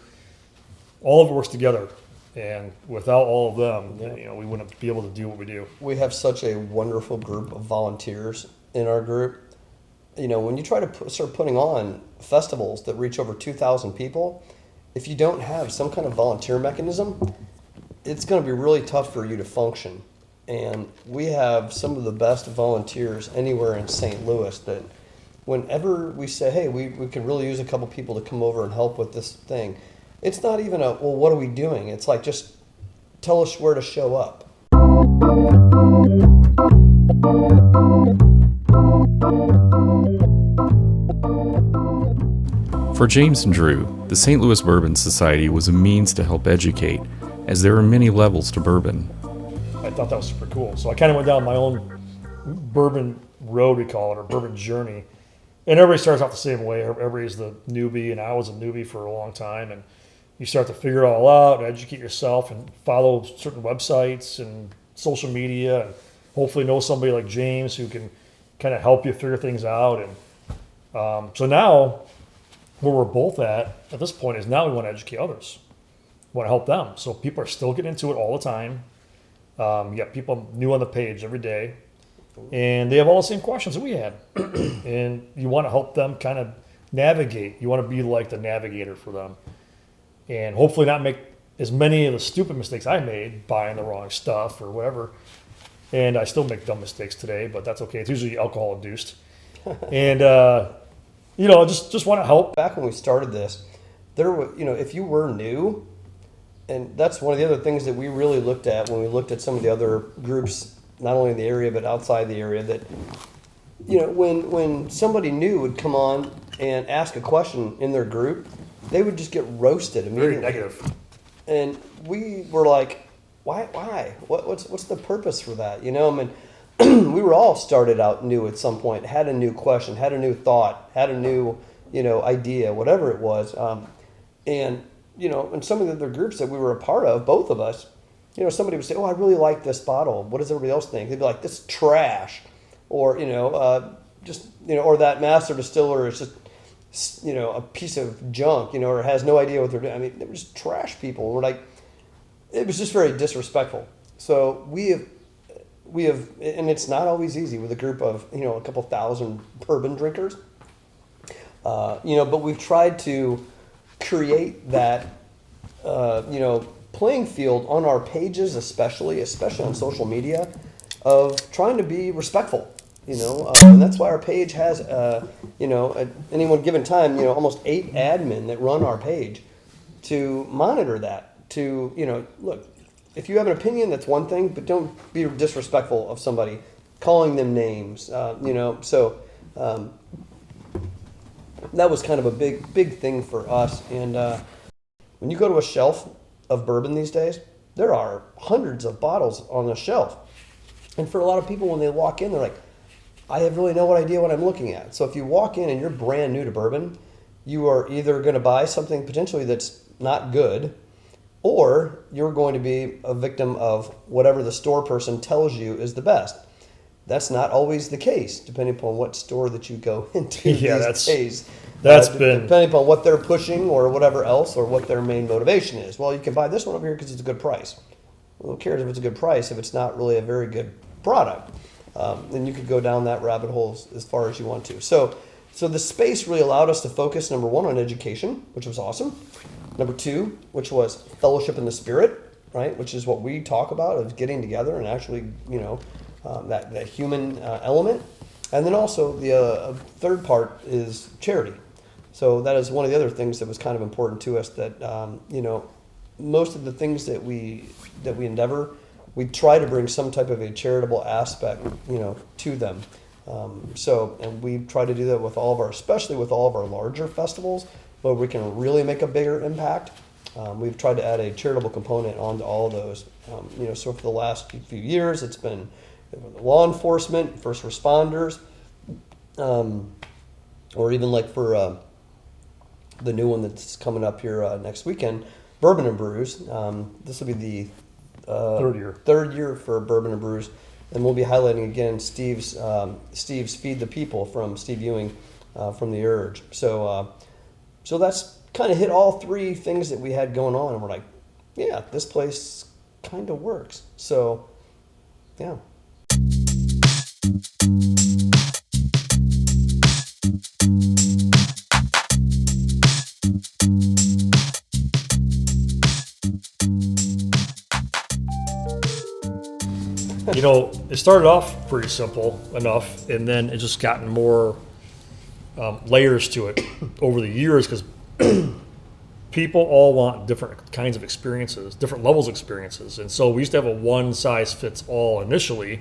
[SPEAKER 3] all of it works together. And without all of them, you know, we wouldn't be able to do what we do.
[SPEAKER 2] We have such a wonderful group of volunteers in our group. You know, when you try to start putting on festivals that reach over 2,000 people, if you don't have some kind of volunteer mechanism, it's going to be really tough for you to function. And we have some of the best volunteers anywhere in St. Louis that whenever we say, hey, we could really use a couple people to come over and help with this thing, it's not even well, what are we doing? It's like, just tell us where to show up.
[SPEAKER 1] For James and Drew, the St. Louis Bourbon Society was a means to help educate, as there are many levels to bourbon.
[SPEAKER 3] I thought that was super cool. So I kind of went down my own bourbon road, we call it, or bourbon journey. And everybody starts off the same way. Everybody's the newbie, and I was a newbie for a long time. And you start to figure it all out and educate yourself and follow certain websites and social media, and hopefully know somebody like James who can kind of help you figure things out. And so now, where we're both at this point is now we want to educate others. We want to help them. So people are still getting into it all the time. You got people new on the page every day, and they have all the same questions that we had. And you want to help them kind of navigate. You want to be like the navigator for them, and hopefully not make as many of the stupid mistakes I made, buying the wrong stuff or whatever. And I still make dumb mistakes today, but that's okay. It's usually alcohol induced. And just want to help.
[SPEAKER 2] Back when we started this, there were, if you were new, and that's one of the other things that we really looked at when we looked at some of the other groups, not only in the area but outside the area, that when somebody new would come on and ask a question in their group, they would just get roasted immediately.
[SPEAKER 3] Very negative.
[SPEAKER 2] And we were like, why? What's the purpose for that? I mean, we were all started out new at some point, had a new question, had a new thought, had a new, idea, whatever it was. And some of the other groups that we were a part of, both of us, somebody would say, "Oh, I really like this bottle. What does everybody else think?" They'd be like, "This is trash," or or that master distiller is just, a piece of junk, or has no idea what they're doing. I mean, they were just trash people. We're like, it was just very disrespectful. So we have, and it's not always easy with a group of, a couple thousand bourbon drinkers, but we've tried to create that, playing field on our pages, especially on social media, of trying to be respectful, and that's why our page has, at any one given time, almost 8 admin that run our page to monitor that, to, look, if you have an opinion, that's one thing, but don't be disrespectful of somebody, calling them names, so that was kind of a big thing for us. And when you go to a shelf of bourbon these days, there are hundreds of bottles on the shelf. And for a lot of people, when they walk in, they're like, I have really no idea what I'm looking at. So if you walk in and you're brand new to bourbon, you are either going to buy something potentially that's not good, or you're going to be a victim of whatever the store person tells you is the best. That's not always the case, depending upon what store that you go into these days. Depending upon what they're pushing or whatever else, or what their main motivation is. Well, you can buy this one over here because it's a good price. Well, who cares if it's a good price if it's not really a very good product? Then you could go down that rabbit hole as far as you want to. So the space really allowed us to focus, number one, on education, which was awesome. Number two, which was fellowship in the spirit, right? Which is what we talk about, of getting together and actually, that human element. And then also the third part is charity. So that is one of the other things that was kind of important to us, that, most of the things that we endeavor, we try to bring some type of a charitable aspect, to them. And we try to do that with especially with all of our larger festivals, where we can really make a bigger impact. We've tried to add a charitable component onto all of those. So for the last few years, it's been law enforcement, first responders, or even like for the new one that's coming up here next weekend, Bourbon and Brews. This will be the third year for Bourbon and Brews, and we'll be highlighting again Steve's Feed the People from Steve Ewing from the Urge. So that's kind of hit all three things that we had going on, and we're like, yeah, this place kind of works. So, yeah.
[SPEAKER 3] It started off pretty simple enough, and then it just gotten more layers to it over the years, because people all want different kinds of experiences, different levels of experiences. And so we used to have a one-size-fits-all initially,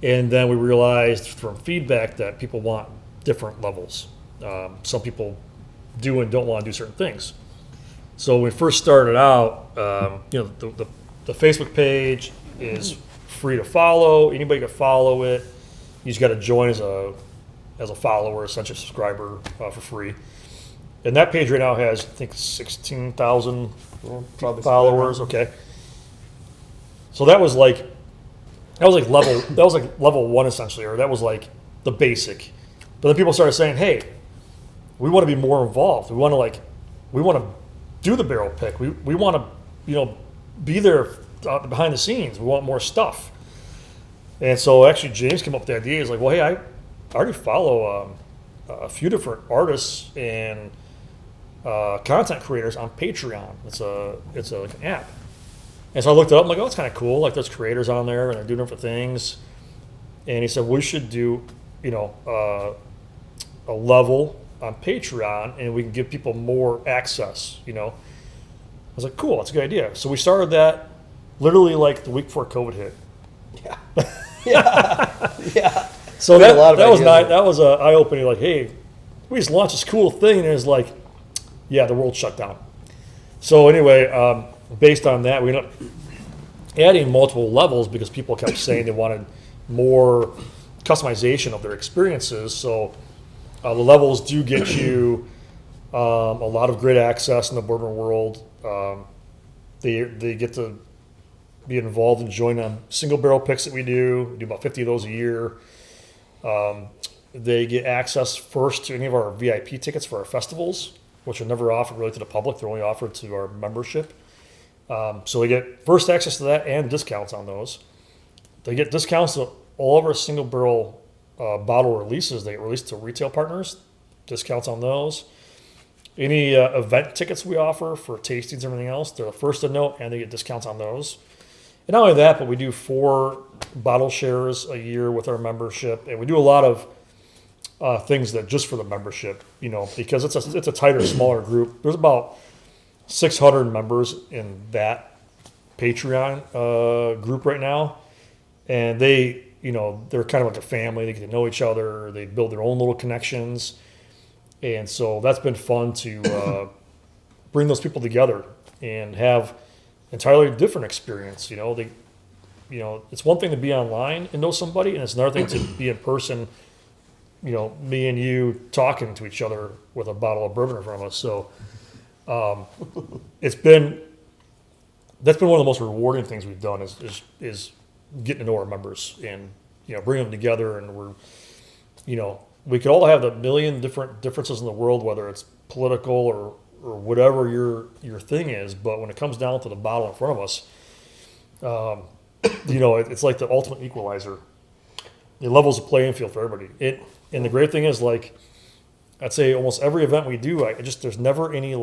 [SPEAKER 3] and then we realized from feedback that people want different levels. Some people do and don't want to do certain things. So when we first started out, the Facebook page is free to follow. Anybody can follow it. You just got to join as a follower, essentially a subscriber for free. And that page right now has, I think, 16,000 followers. Okay. So that was like level one essentially, or that was like the basic. But then people started saying, "Hey, we want to be more involved. We want to do the barrel pick. We want to, be there behind the scenes. We want more stuff." And so actually, James came up with the idea. He's like, "Well, hey, I already follow a few different artists and content creators on Patreon. It's like an app." And so I looked it up. I'm like, "Oh, it's kind of cool. Like there's creators on there and they're doing different things." And he said, "We should do, a level on Patreon, and we can give people more access." I was like, "Cool, that's a good idea." So we started that literally like the week before COVID hit.
[SPEAKER 2] Yeah. Yeah.
[SPEAKER 3] So that was a eye opening. Like, hey, we just launched this cool thing, and it's like, yeah, the world shut down. So anyway, based on that, we ended up adding multiple levels because people kept saying they wanted more customization of their experiences. So the levels do get you a lot of great access in the bourbon world. They get to be involved and join on single barrel picks that we do. We do about 50 of those a year. They get access first to any of our VIP tickets for our festivals, which are never offered really to the public. They're only offered to our membership. So they get first access to that and discounts on those. They get discounts to all of our single barrel bottle releases. They get released to retail partners, discounts on those. Any event tickets we offer for tastings and everything else, they're the first to note, and they get discounts on those. And not only that, but we do 4 bottle shares a year with our membership, and we do a lot of things that just for the membership, because it's a tighter, smaller group. There's about 600 members in that Patreon group right now, and they're kind of like a family. They get to know each other. They build their own little connections, and so that's been fun to bring those people together and have entirely different experience. It's one thing to be online and know somebody, and it's another thing to be in person. Me and you talking to each other with a bottle of bourbon in front of us. So that's been one of the most rewarding things we've done is getting to know our members and bringing them together. And we could all have the million different differences in the world, whether it's political or whatever your thing is, but when it comes down to the bottle in front of us, it's like the ultimate equalizer. It levels the playing field for everybody. And the great thing is, like, I'd say almost every event we do, there's never any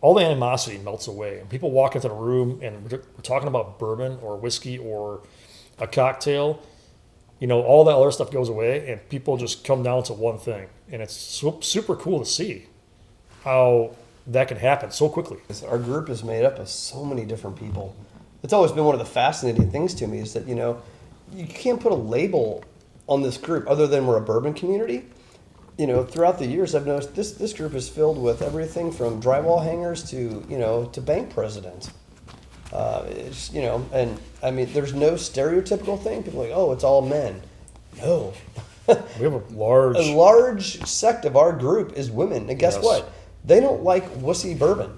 [SPEAKER 3] all the animosity melts away. And people walk into the room and we're talking about bourbon or whiskey or a cocktail. All that other stuff goes away, and people just come down to one thing, and it's super cool to see how that can happen so quickly.
[SPEAKER 2] Our group is made up of so many different people. It's always been one of the fascinating things to me is that, you can't put a label on this group other than we're a bourbon community. Throughout the years, I've noticed this group is filled with everything from drywall hangers to bank presidents. And I mean, there's no stereotypical thing. People are like, oh, it's all men. No.
[SPEAKER 3] We have a
[SPEAKER 2] large sect of our group is women. And guess what? They don't like wussy bourbon.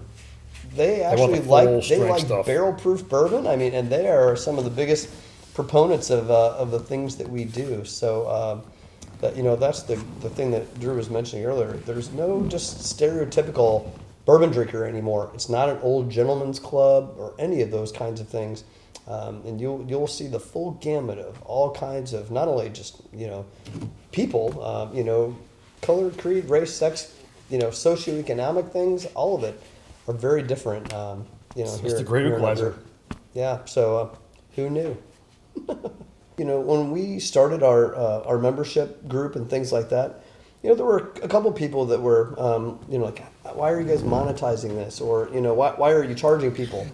[SPEAKER 2] They actually like barrel-proof bourbon. I mean, and they are some of the biggest proponents of the things that we do. So that's the thing that Drew was mentioning earlier. There's no just stereotypical bourbon drinker anymore. It's not an old gentleman's club or any of those kinds of things. And you'll see the full gamut of all kinds of not only just people, color, creed, race, sex, socioeconomic things. All of it are very different.
[SPEAKER 3] It's the great equalizer.
[SPEAKER 2] Yeah. So who knew? When we started our membership group and things like that, there were a couple people that were, like, why are you guys monetizing this? Or, why are you charging people?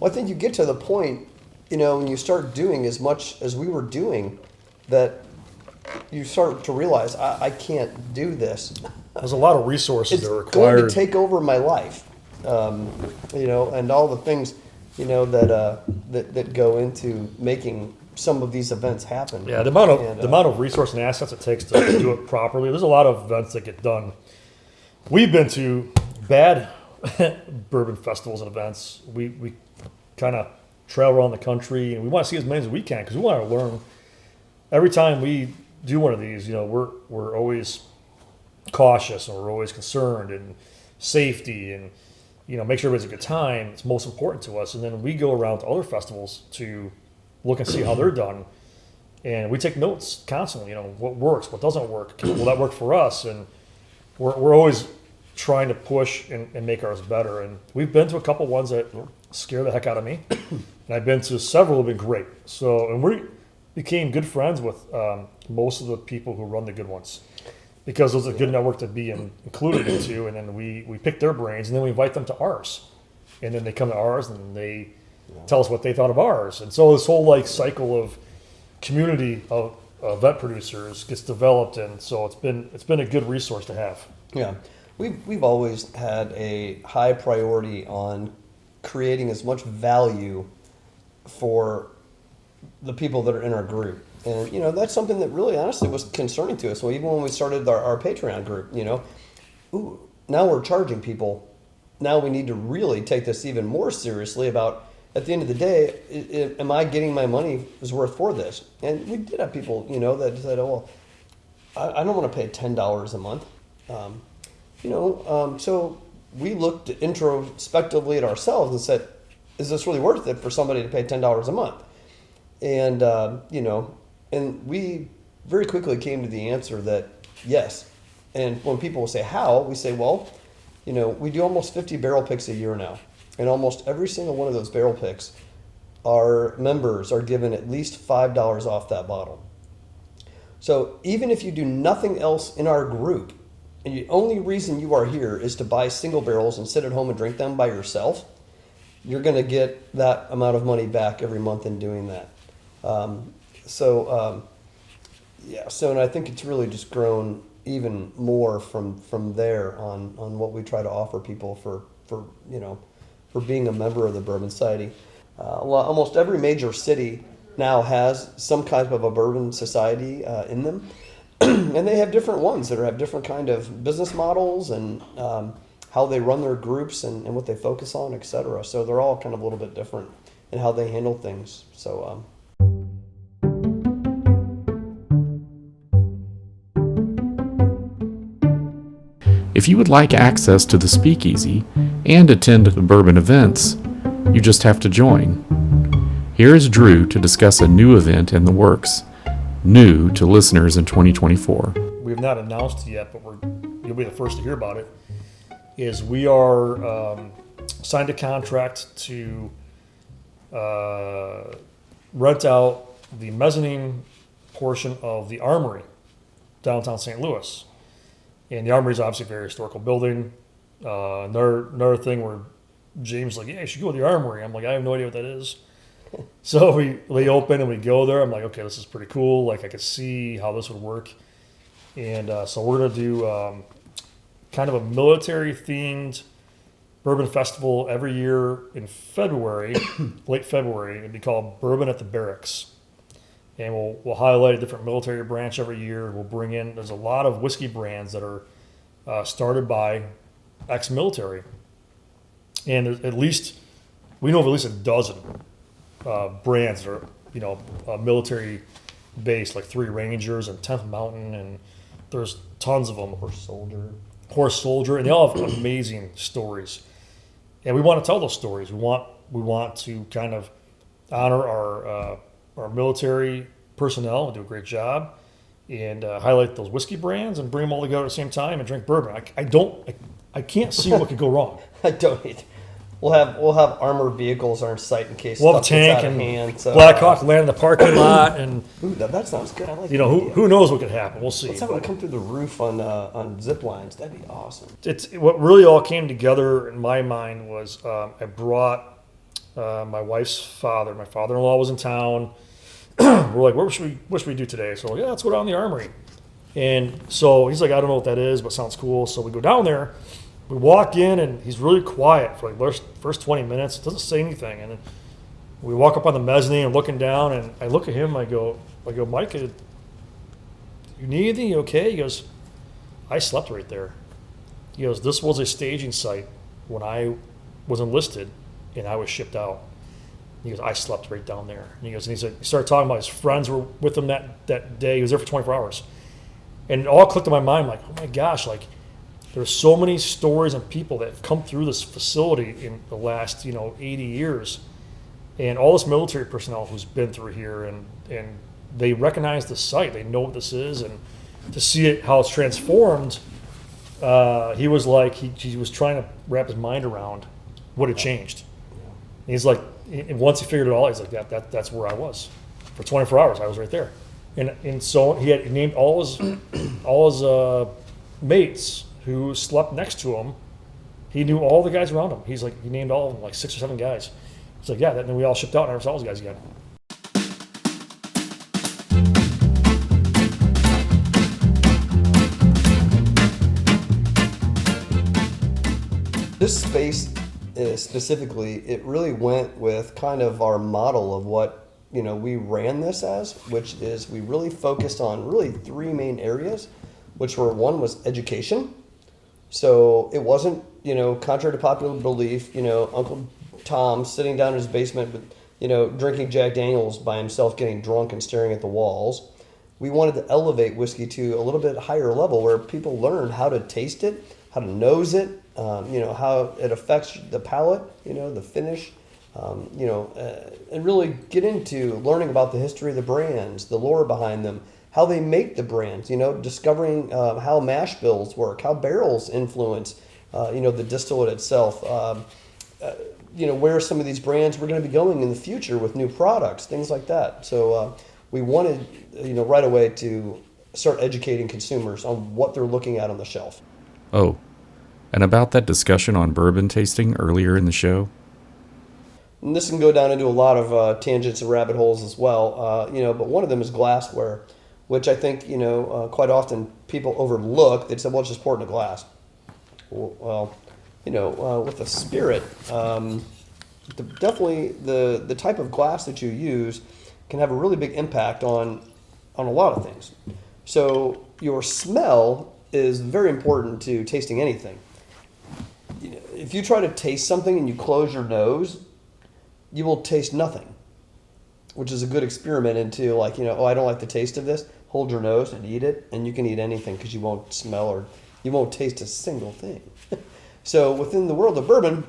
[SPEAKER 2] Well, I think you get to the point, when you start doing as much as we were doing, that you start to realize I can't do this.
[SPEAKER 3] There's a lot of resources
[SPEAKER 2] It's
[SPEAKER 3] that are
[SPEAKER 2] going
[SPEAKER 3] required.
[SPEAKER 2] to take over my life, and all the things, that go into making some of these events happen.
[SPEAKER 3] Yeah, the amount of
[SPEAKER 2] And,
[SPEAKER 3] the amount of resource and assets it takes to do it properly. There's a lot of events that get done. We've been to bad bourbon festivals and events. We kind of travel around the country, and we want to see as many as we can because we want to learn. Every time we do one of these, we're always cautious and we're always concerned and safety and make sure everybody's a good time. It's most important to us. And then we go around to other festivals to look and see how they're done. And we take notes constantly, what works, what doesn't work. Will that work for us? And we're always trying to push and make ours better. And we've been to a couple ones that scare the heck out of me. And I've been to several that have been great. And we became good friends with most of the people who run the good ones because it was a good network to be included into. And then we pick their brains and then we invite them to ours. And then they come to ours and they tell us what they thought of ours. And so this whole cycle of community of event producers gets developed. And so it's been a good resource to have.
[SPEAKER 2] Yeah, we've always had a high priority on creating as much value for the people that are in our group. And, that's something that really honestly was concerning to us. So even when we started our Patreon group, now we're charging people. Now we need to really take this even more seriously about, at the end of the day, am I getting my money is worth for this? And we did have people, that said, oh, well, I don't want to pay $10 a month. So we looked introspectively at ourselves and said, is this really worth it for somebody to pay $10 a month? And, and we very quickly came to the answer that yes. And when people will say how, we say, well, we do almost 50 barrel picks a year now. And almost every single one of those barrel picks, our members are given at least $5 off that bottle. So even if you do nothing else in our group, and the only reason you are here is to buy single barrels and sit at home and drink them by yourself, you're going to get that amount of money back every month in doing that. And I think it's really just grown even more from there on what we try to offer people for being a member of the Bourbon Society. Almost every major city now has some kind of a Bourbon Society in them. And they have different ones that have different kind of business models and how they run their groups and what they focus on, et cetera. So they're all kind of a little bit different in how they handle things. So,
[SPEAKER 1] If you would like access to the speakeasy and attend the bourbon events, you just have to join. Here is Drew to discuss a new event in the works, new to listeners in 2024.
[SPEAKER 3] We have not announced it yet, but you'll be the first to hear about it. Is we are signed a contract to rent out the mezzanine portion of the Armory, downtown St. Louis. And the Armory is obviously a very historical building. Another thing where James was like, yeah, you should go to the Armory. I'm like, I have no idea what that is. So we open and we go there. I'm like, okay, this is pretty cool. I could see how this would work. And so we're going to do kind of a military-themed bourbon festival every year in February, late February. It'd be called Bourbon at the Barracks. And we'll highlight a different military branch every year. We'll bring in, there's a lot of whiskey brands that are started by ex-military. And at least, we know of at least a dozen brands that are, military based, like Three Rangers and 10th Mountain, and there's tons of them. Horse Soldier, and they all have amazing stories. And we want to tell those stories. We want to kind of honor our military personnel and do a great job, and highlight those whiskey brands and bring them all together at the same time and drink bourbon. I can't see what could go wrong.
[SPEAKER 2] I don't either. We'll have armored vehicles on site in case
[SPEAKER 3] we'll have a
[SPEAKER 2] stuff gets
[SPEAKER 3] tank
[SPEAKER 2] out of
[SPEAKER 3] and
[SPEAKER 2] hand. So,
[SPEAKER 3] Black Hawk land in the parking lot, and
[SPEAKER 2] ooh, that sounds good. I like that idea.
[SPEAKER 3] who knows what could happen. We'll see.
[SPEAKER 2] Let's have them come through the roof on zip lines. That'd be awesome.
[SPEAKER 3] It's what really all came together in my mind was I brought my wife's father. My father-in-law was in town. we're like, what should we do today? So yeah, let's go down to the armory. And so he's like, I don't know what that is, but sounds cool. So we go down there. We walk in, and he's really quiet for like first 20 minutes. Doesn't say anything. And then we walk up on the mezzanine and looking down, and I look at him. I go, Mike, you need anything? You okay? He goes, I slept right there. He goes, this was a staging site when I was enlisted and I was shipped out. He goes, I slept right down there. And he started talking about his friends were with him that day. He was there for 24 hours. And it all clicked in my mind, like, oh my gosh, like there's so many stories and people that have come through this facility in the last, 80 years. And all this military personnel who's been through here, and they recognize the site. They know what this is. And to see it, how it's transformed, he was like, he was trying to wrap his mind around what had changed. And he's like, and once he figured it all, he's like, that's where I was. For 24 hours, I was right there. And so he had named all his mates who slept next to him. He knew all the guys around him. He's like, he named all of them, like 6 or 7 guys. He's like, yeah, then we all shipped out and never saw those guys again.
[SPEAKER 2] This space specifically, it really went with kind of our model of what we ran this as, which is we really focused on really 3 main areas, which were, one was education. So it wasn't, contrary to popular belief, Uncle Tom sitting down in his basement with, drinking Jack Daniels by himself, getting drunk and staring at the walls. We wanted to elevate whiskey to a little bit higher level where people learn how to taste it, how to nose it, how it affects the palate, the finish. And really get into learning about the history of the brands, the lore behind them, how they make the brands, discovering how mash bills work, how barrels influence, the distillate itself, where some of these brands were going to be going in the future with new products, things like that. So we wanted, right away to start educating consumers on what they're looking at on the shelf.
[SPEAKER 1] Oh, and about that discussion on bourbon tasting earlier in the show?
[SPEAKER 2] And this can go down into a lot of tangents and rabbit holes as well, but one of them is glassware, which I think, quite often people overlook. They say, well, it's just pour it in a glass. Well, with a spirit, definitely the type of glass that you use can have a really big impact on a lot of things. So your smell is very important to tasting anything. If you try to taste something and you close your nose, you will taste nothing, which is a good experiment into I don't like the taste of this. Hold your nose and eat it, and you can eat anything because you won't smell or you won't taste a single thing. So within the world of bourbon,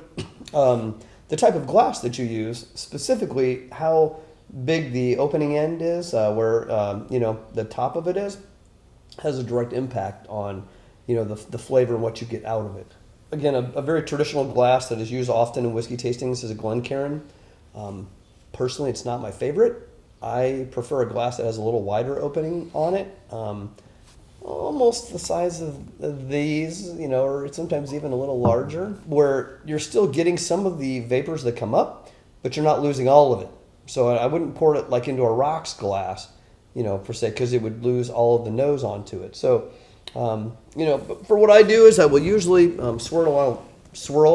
[SPEAKER 2] the type of glass that you use, specifically how big the opening end is, where the top of it is, has a direct impact on the flavor and what you get out of it. Again, a very traditional glass that is used often in whiskey tastings is a Glencairn. Personally, it's not my favorite. I prefer a glass that has a little wider opening on it, almost the size of these, or sometimes even a little larger, where you're still getting some of the vapors that come up, but you're not losing all of it. So I wouldn't pour it like into a rocks glass, per se, because it would lose all of the nose onto it. So, but for what I do is I will usually swirl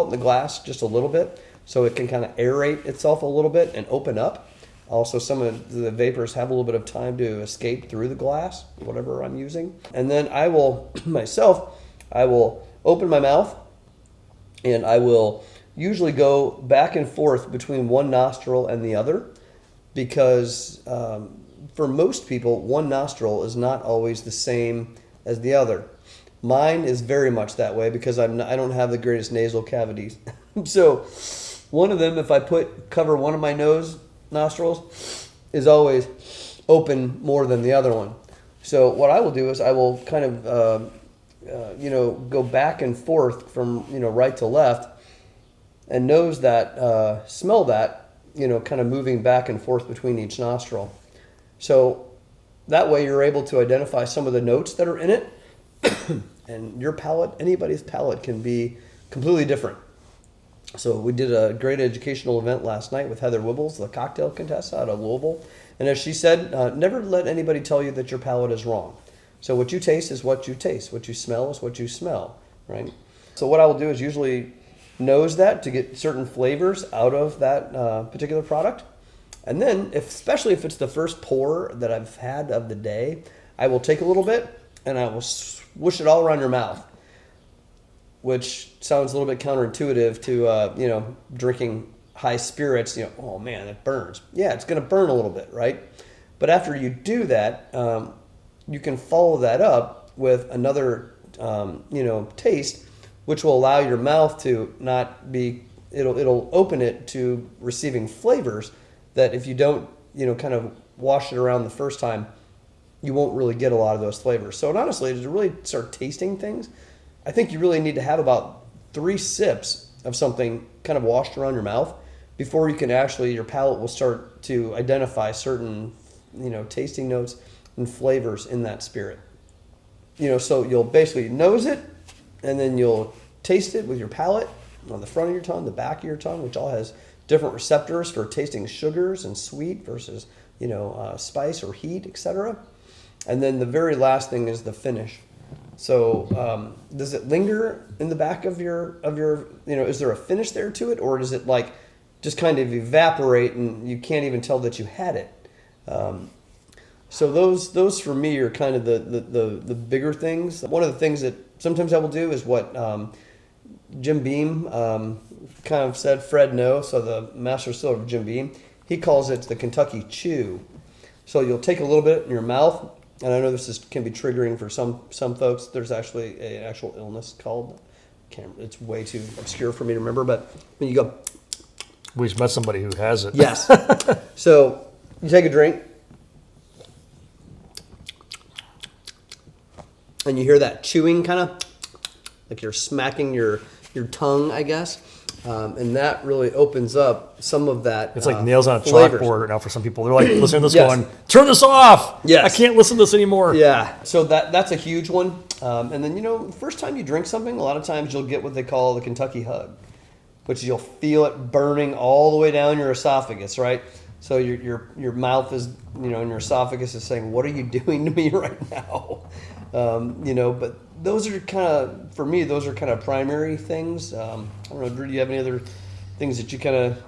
[SPEAKER 2] it in the glass just a little bit, so it can kind of aerate itself a little bit and open up. Also, some of the vapors have a little bit of time to escape through the glass, whatever I'm using. And then I will, I will open my mouth, and I will usually go back and forth between one nostril and the other, because for most people, one nostril is not always the same as the other. Mine is very much that way because I don't have the greatest nasal cavities. So one of them, if I cover one of my nostrils, is always open more than the other one. So what I will do is I will kind of, go back and forth from, right to left, and nose that, smell that, kind of moving back and forth between each nostril. So that way you're able to identify some of the notes that are in it. And your palate, anybody's palate, can be completely different. So we did a great educational event last night with Heather Wibbles, the cocktail contestant out of Louisville. And as she said, never let anybody tell you that your palate is wrong. So what you taste is what you taste. What you smell is what you smell, right? So what I will do is usually nose that to get certain flavors out of that particular product. And then, especially if it's the first pour that I've had of the day, I will take a little bit and I will swoosh it all around your mouth, which sounds a little bit counterintuitive to drinking high spirits. Oh man, it burns. Yeah, it's going to burn a little bit, right? But after you do that, you can follow that up with another taste, which will allow your mouth to not be. It'll open it to receiving flavors that if you don't kind of wash it around the first time, you won't really get a lot of those flavors. So honestly, to really start tasting things, I think you really need to have about 3 sips of something kind of washed around your mouth before you can actually, your palate will start to identify certain, tasting notes and flavors in that spirit. So you'll basically nose it and then you'll taste it with your palate on the front of your tongue, the back of your tongue, which all has different receptors for tasting sugars and sweet versus, spice or heat, etc. And then the very last thing is the finish. So does it linger in the back of your is there a finish there to it, or does it like just kind of evaporate and you can't even tell that you had it? So those for me are kind of the bigger things. One of the things that sometimes I will do is what Jim Beam kind of said, Fred No, so the master distiller of Jim Beam, he calls it the Kentucky Chew. So you'll take a little bit in your mouth, and I know can be triggering for some folks. There's actually an actual illness called, it's way too obscure for me to remember, but when you go,
[SPEAKER 3] We just met somebody who has it.
[SPEAKER 2] yes. So you take a drink, and you hear that chewing kind of, like you're smacking your tongue, I guess. And that really opens up some of that.
[SPEAKER 3] It's like nails on a
[SPEAKER 2] flavors.
[SPEAKER 3] chalkboard right now for some people. They're like listening to this
[SPEAKER 2] Yes.
[SPEAKER 3] going, turn this off.
[SPEAKER 2] Yes.
[SPEAKER 3] I can't listen to this anymore.
[SPEAKER 2] Yeah, so that's a huge one. And then, the first time you drink something, a lot of times you'll get what they call the Kentucky hug, which you'll feel it burning all the way down your esophagus, right? So your mouth is, and your esophagus is saying, what are you doing to me right now? But those are kind of, for me, those are kind of primary things. I don't know, Drew, do you have any other things that you kind of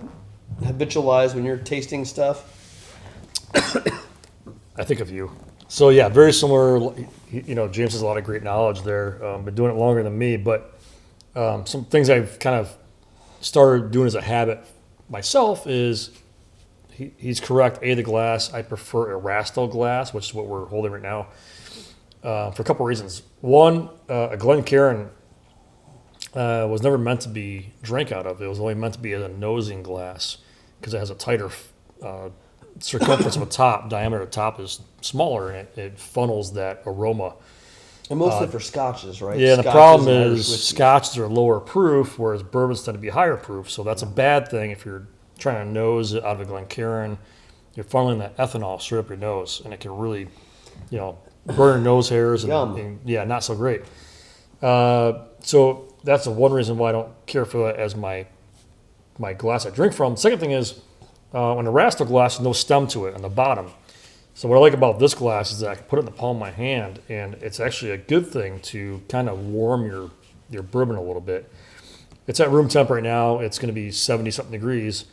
[SPEAKER 2] habitualize when you're tasting stuff?
[SPEAKER 3] I think of you. So yeah, very similar. James has a lot of great knowledge there. Been doing it longer than me, but some things I've kind of started doing as a habit myself is he's correct. The glass. I prefer a Rastel glass, which is what we're holding right now, for a couple of reasons. One, a Glencairn was never meant to be drank out of. It was only meant to be as a nosing glass because it has a tighter circumference of a top. Diameter of top is smaller, and it funnels that aroma.
[SPEAKER 2] And mostly for scotches, right?
[SPEAKER 3] Yeah,
[SPEAKER 2] Scotches
[SPEAKER 3] the problem
[SPEAKER 2] and Irish
[SPEAKER 3] is
[SPEAKER 2] whiskey.
[SPEAKER 3] scotches are lower proof, whereas bourbons tend to be higher proof. So that's a bad thing if you're trying to nose it out of a Glencairn. You're funneling that ethanol straight up your nose, and it can really, burn your nose hairs. And yeah, not so great. So that's the one reason why I don't care for that as my glass I drink from. The second thing is, on the Rastel glass, there's no stem to it on the bottom. So what I like about this glass is that I can put it in the palm of my hand, and it's actually a good thing to kind of warm your bourbon a little bit. It's at room temp right now. It's going to be 70-something degrees,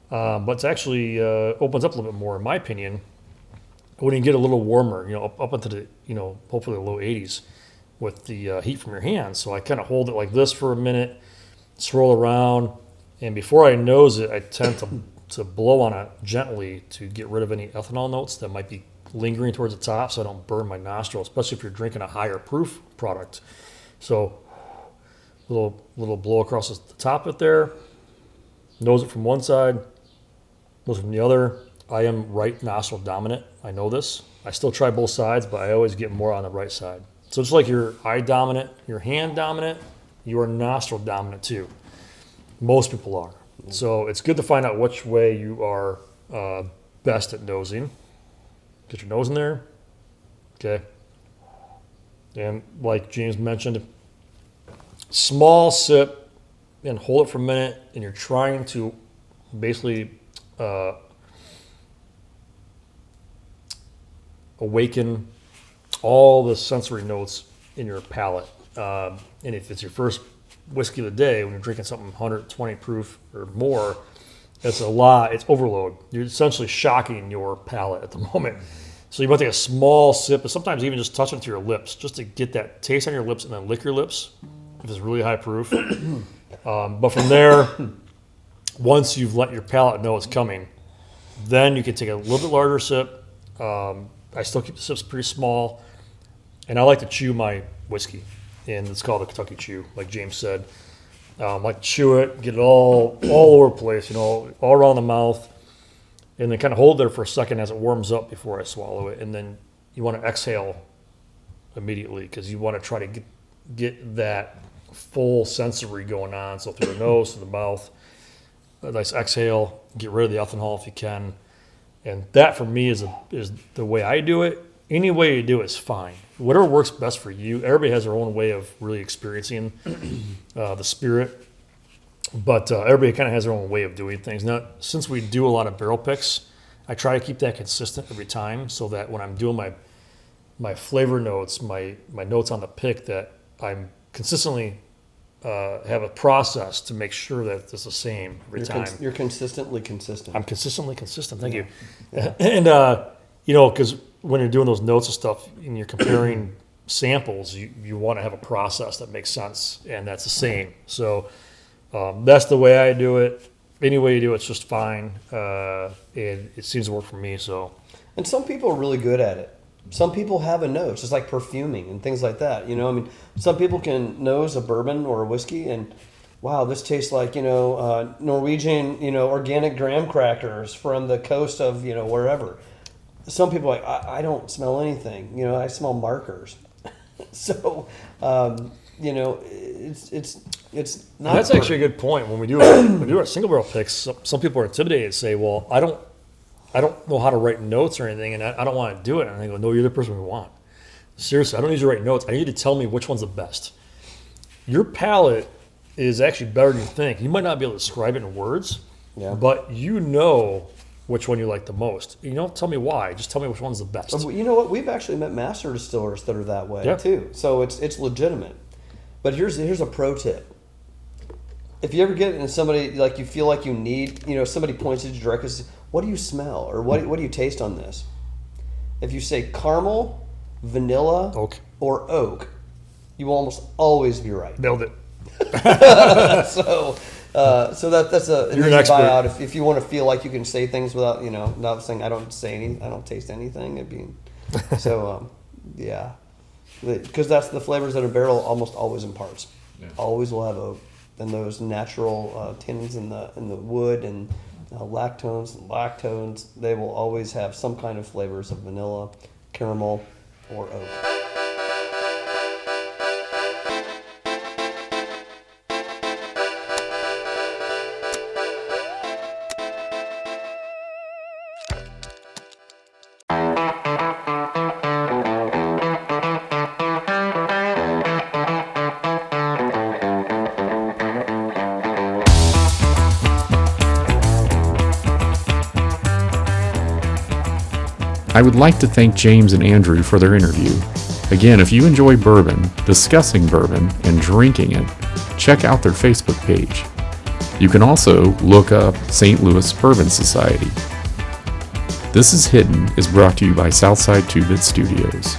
[SPEAKER 3] but it's actually opens up a little bit more, in my opinion, when you get a little warmer, up into the, hopefully the low 80s with the heat from your hands. So I kind of hold it like this for a minute, swirl around, and before I nose it, I tend to blow on it gently to get rid of any ethanol notes that might be lingering towards the top so I don't burn my nostril, especially if you're drinking a higher proof product. So little blow across the top of it there, nose it from one side, nose it from the other. I am right nostril dominant. I know this. I still try both sides, but I always get more on the right side. So it's like you're eye dominant, you're hand dominant, you are nostril dominant too. Most people are. So it's good to find out which way you are best at nosing. Get your nose in there. Okay. And like James mentioned, small sip and hold it for a minute, and you're trying to basically awaken all the sensory notes in your palate. And if it's your first whiskey of the day, when you're drinking something 120 proof or more, it's a lot. It's overload. You're essentially shocking your palate at the moment. So you want to take a small sip, but sometimes even just touch it to your lips, just to get that taste on your lips, and then lick your lips if it's really high proof. But from there, once you've let your palate know it's coming, then you can take a little bit larger sip. I still keep the sips pretty small, and I like to chew my whiskey, and it's called the Kentucky Chew, like James said. I like to chew it, get it all over the place, all around the mouth, and then kind of hold there for a second as it warms up before I swallow it, and then you want to exhale immediately because you want to try to get that full sensory going on. So through the nose, through the mouth, a nice exhale, get rid of the ethanol if you can. And that for me is the way I do it. Any way you do it is fine. Whatever works best for you. Everybody has their own way of really experiencing the spirit. But everybody kind of has their own way of doing things. Now, since we do a lot of barrel picks, I try to keep that consistent every time so that when I'm doing my flavor notes, my notes on the pick, that I'm consistently have a process to make sure that it's the same every time.
[SPEAKER 2] You're consistently consistent.
[SPEAKER 3] I'm consistently consistent. Thank you. Yeah. And, because when you're doing those notes and stuff and you're comparing samples, you want to have a process that makes sense, and that's the same. So that's the way I do it. Any way you do it's just fine, and it seems to work for me. So,
[SPEAKER 2] and some people are really good at it. Some people have a nose, just like perfuming and things like that. Some people can nose a bourbon or a whiskey and, wow, this tastes like, Norwegian, organic graham crackers from the coast of, wherever. Some people are like, I don't smell anything. I smell markers. So, it's not.
[SPEAKER 3] That's actually a good point. When we do our single barrel picks, some people are intimidated and say, well, I don't know how to write notes or anything, and I don't want to do it. And I go, no, you're the person we want. Seriously, I don't need you to write notes. I need you to tell me which one's the best. Your palate is actually better than you think. You might not be able to describe it in words, but you know which one you like the most. You don't tell me why. Just tell me which one's the best.
[SPEAKER 2] You know what? We've actually met master distillers that are that way too. So it's legitimate. But here's a pro tip. If you ever get in somebody, like you feel like you need, somebody points at you directly and says, what do you smell? Or what do you taste on this? If you say caramel, vanilla, or oak, you will almost always be right.
[SPEAKER 3] Nailed it.
[SPEAKER 2] So that's an easy buyout. If you want to feel like you can say things without, not saying I don't taste anything. Because that's the flavors that a barrel almost always imparts. Yeah. Always will have oak. And those natural tannins in the wood and lactones and lactones, they will always have some kind of flavors of vanilla, caramel, or oak.
[SPEAKER 1] I would like to thank James and Andrew for their interview. Again, if you enjoy bourbon, discussing bourbon, and drinking it, check out their Facebook page. You can also look up St. Louis Bourbon Society. This is Hidden is brought to you by Southside 2-Bit Studios.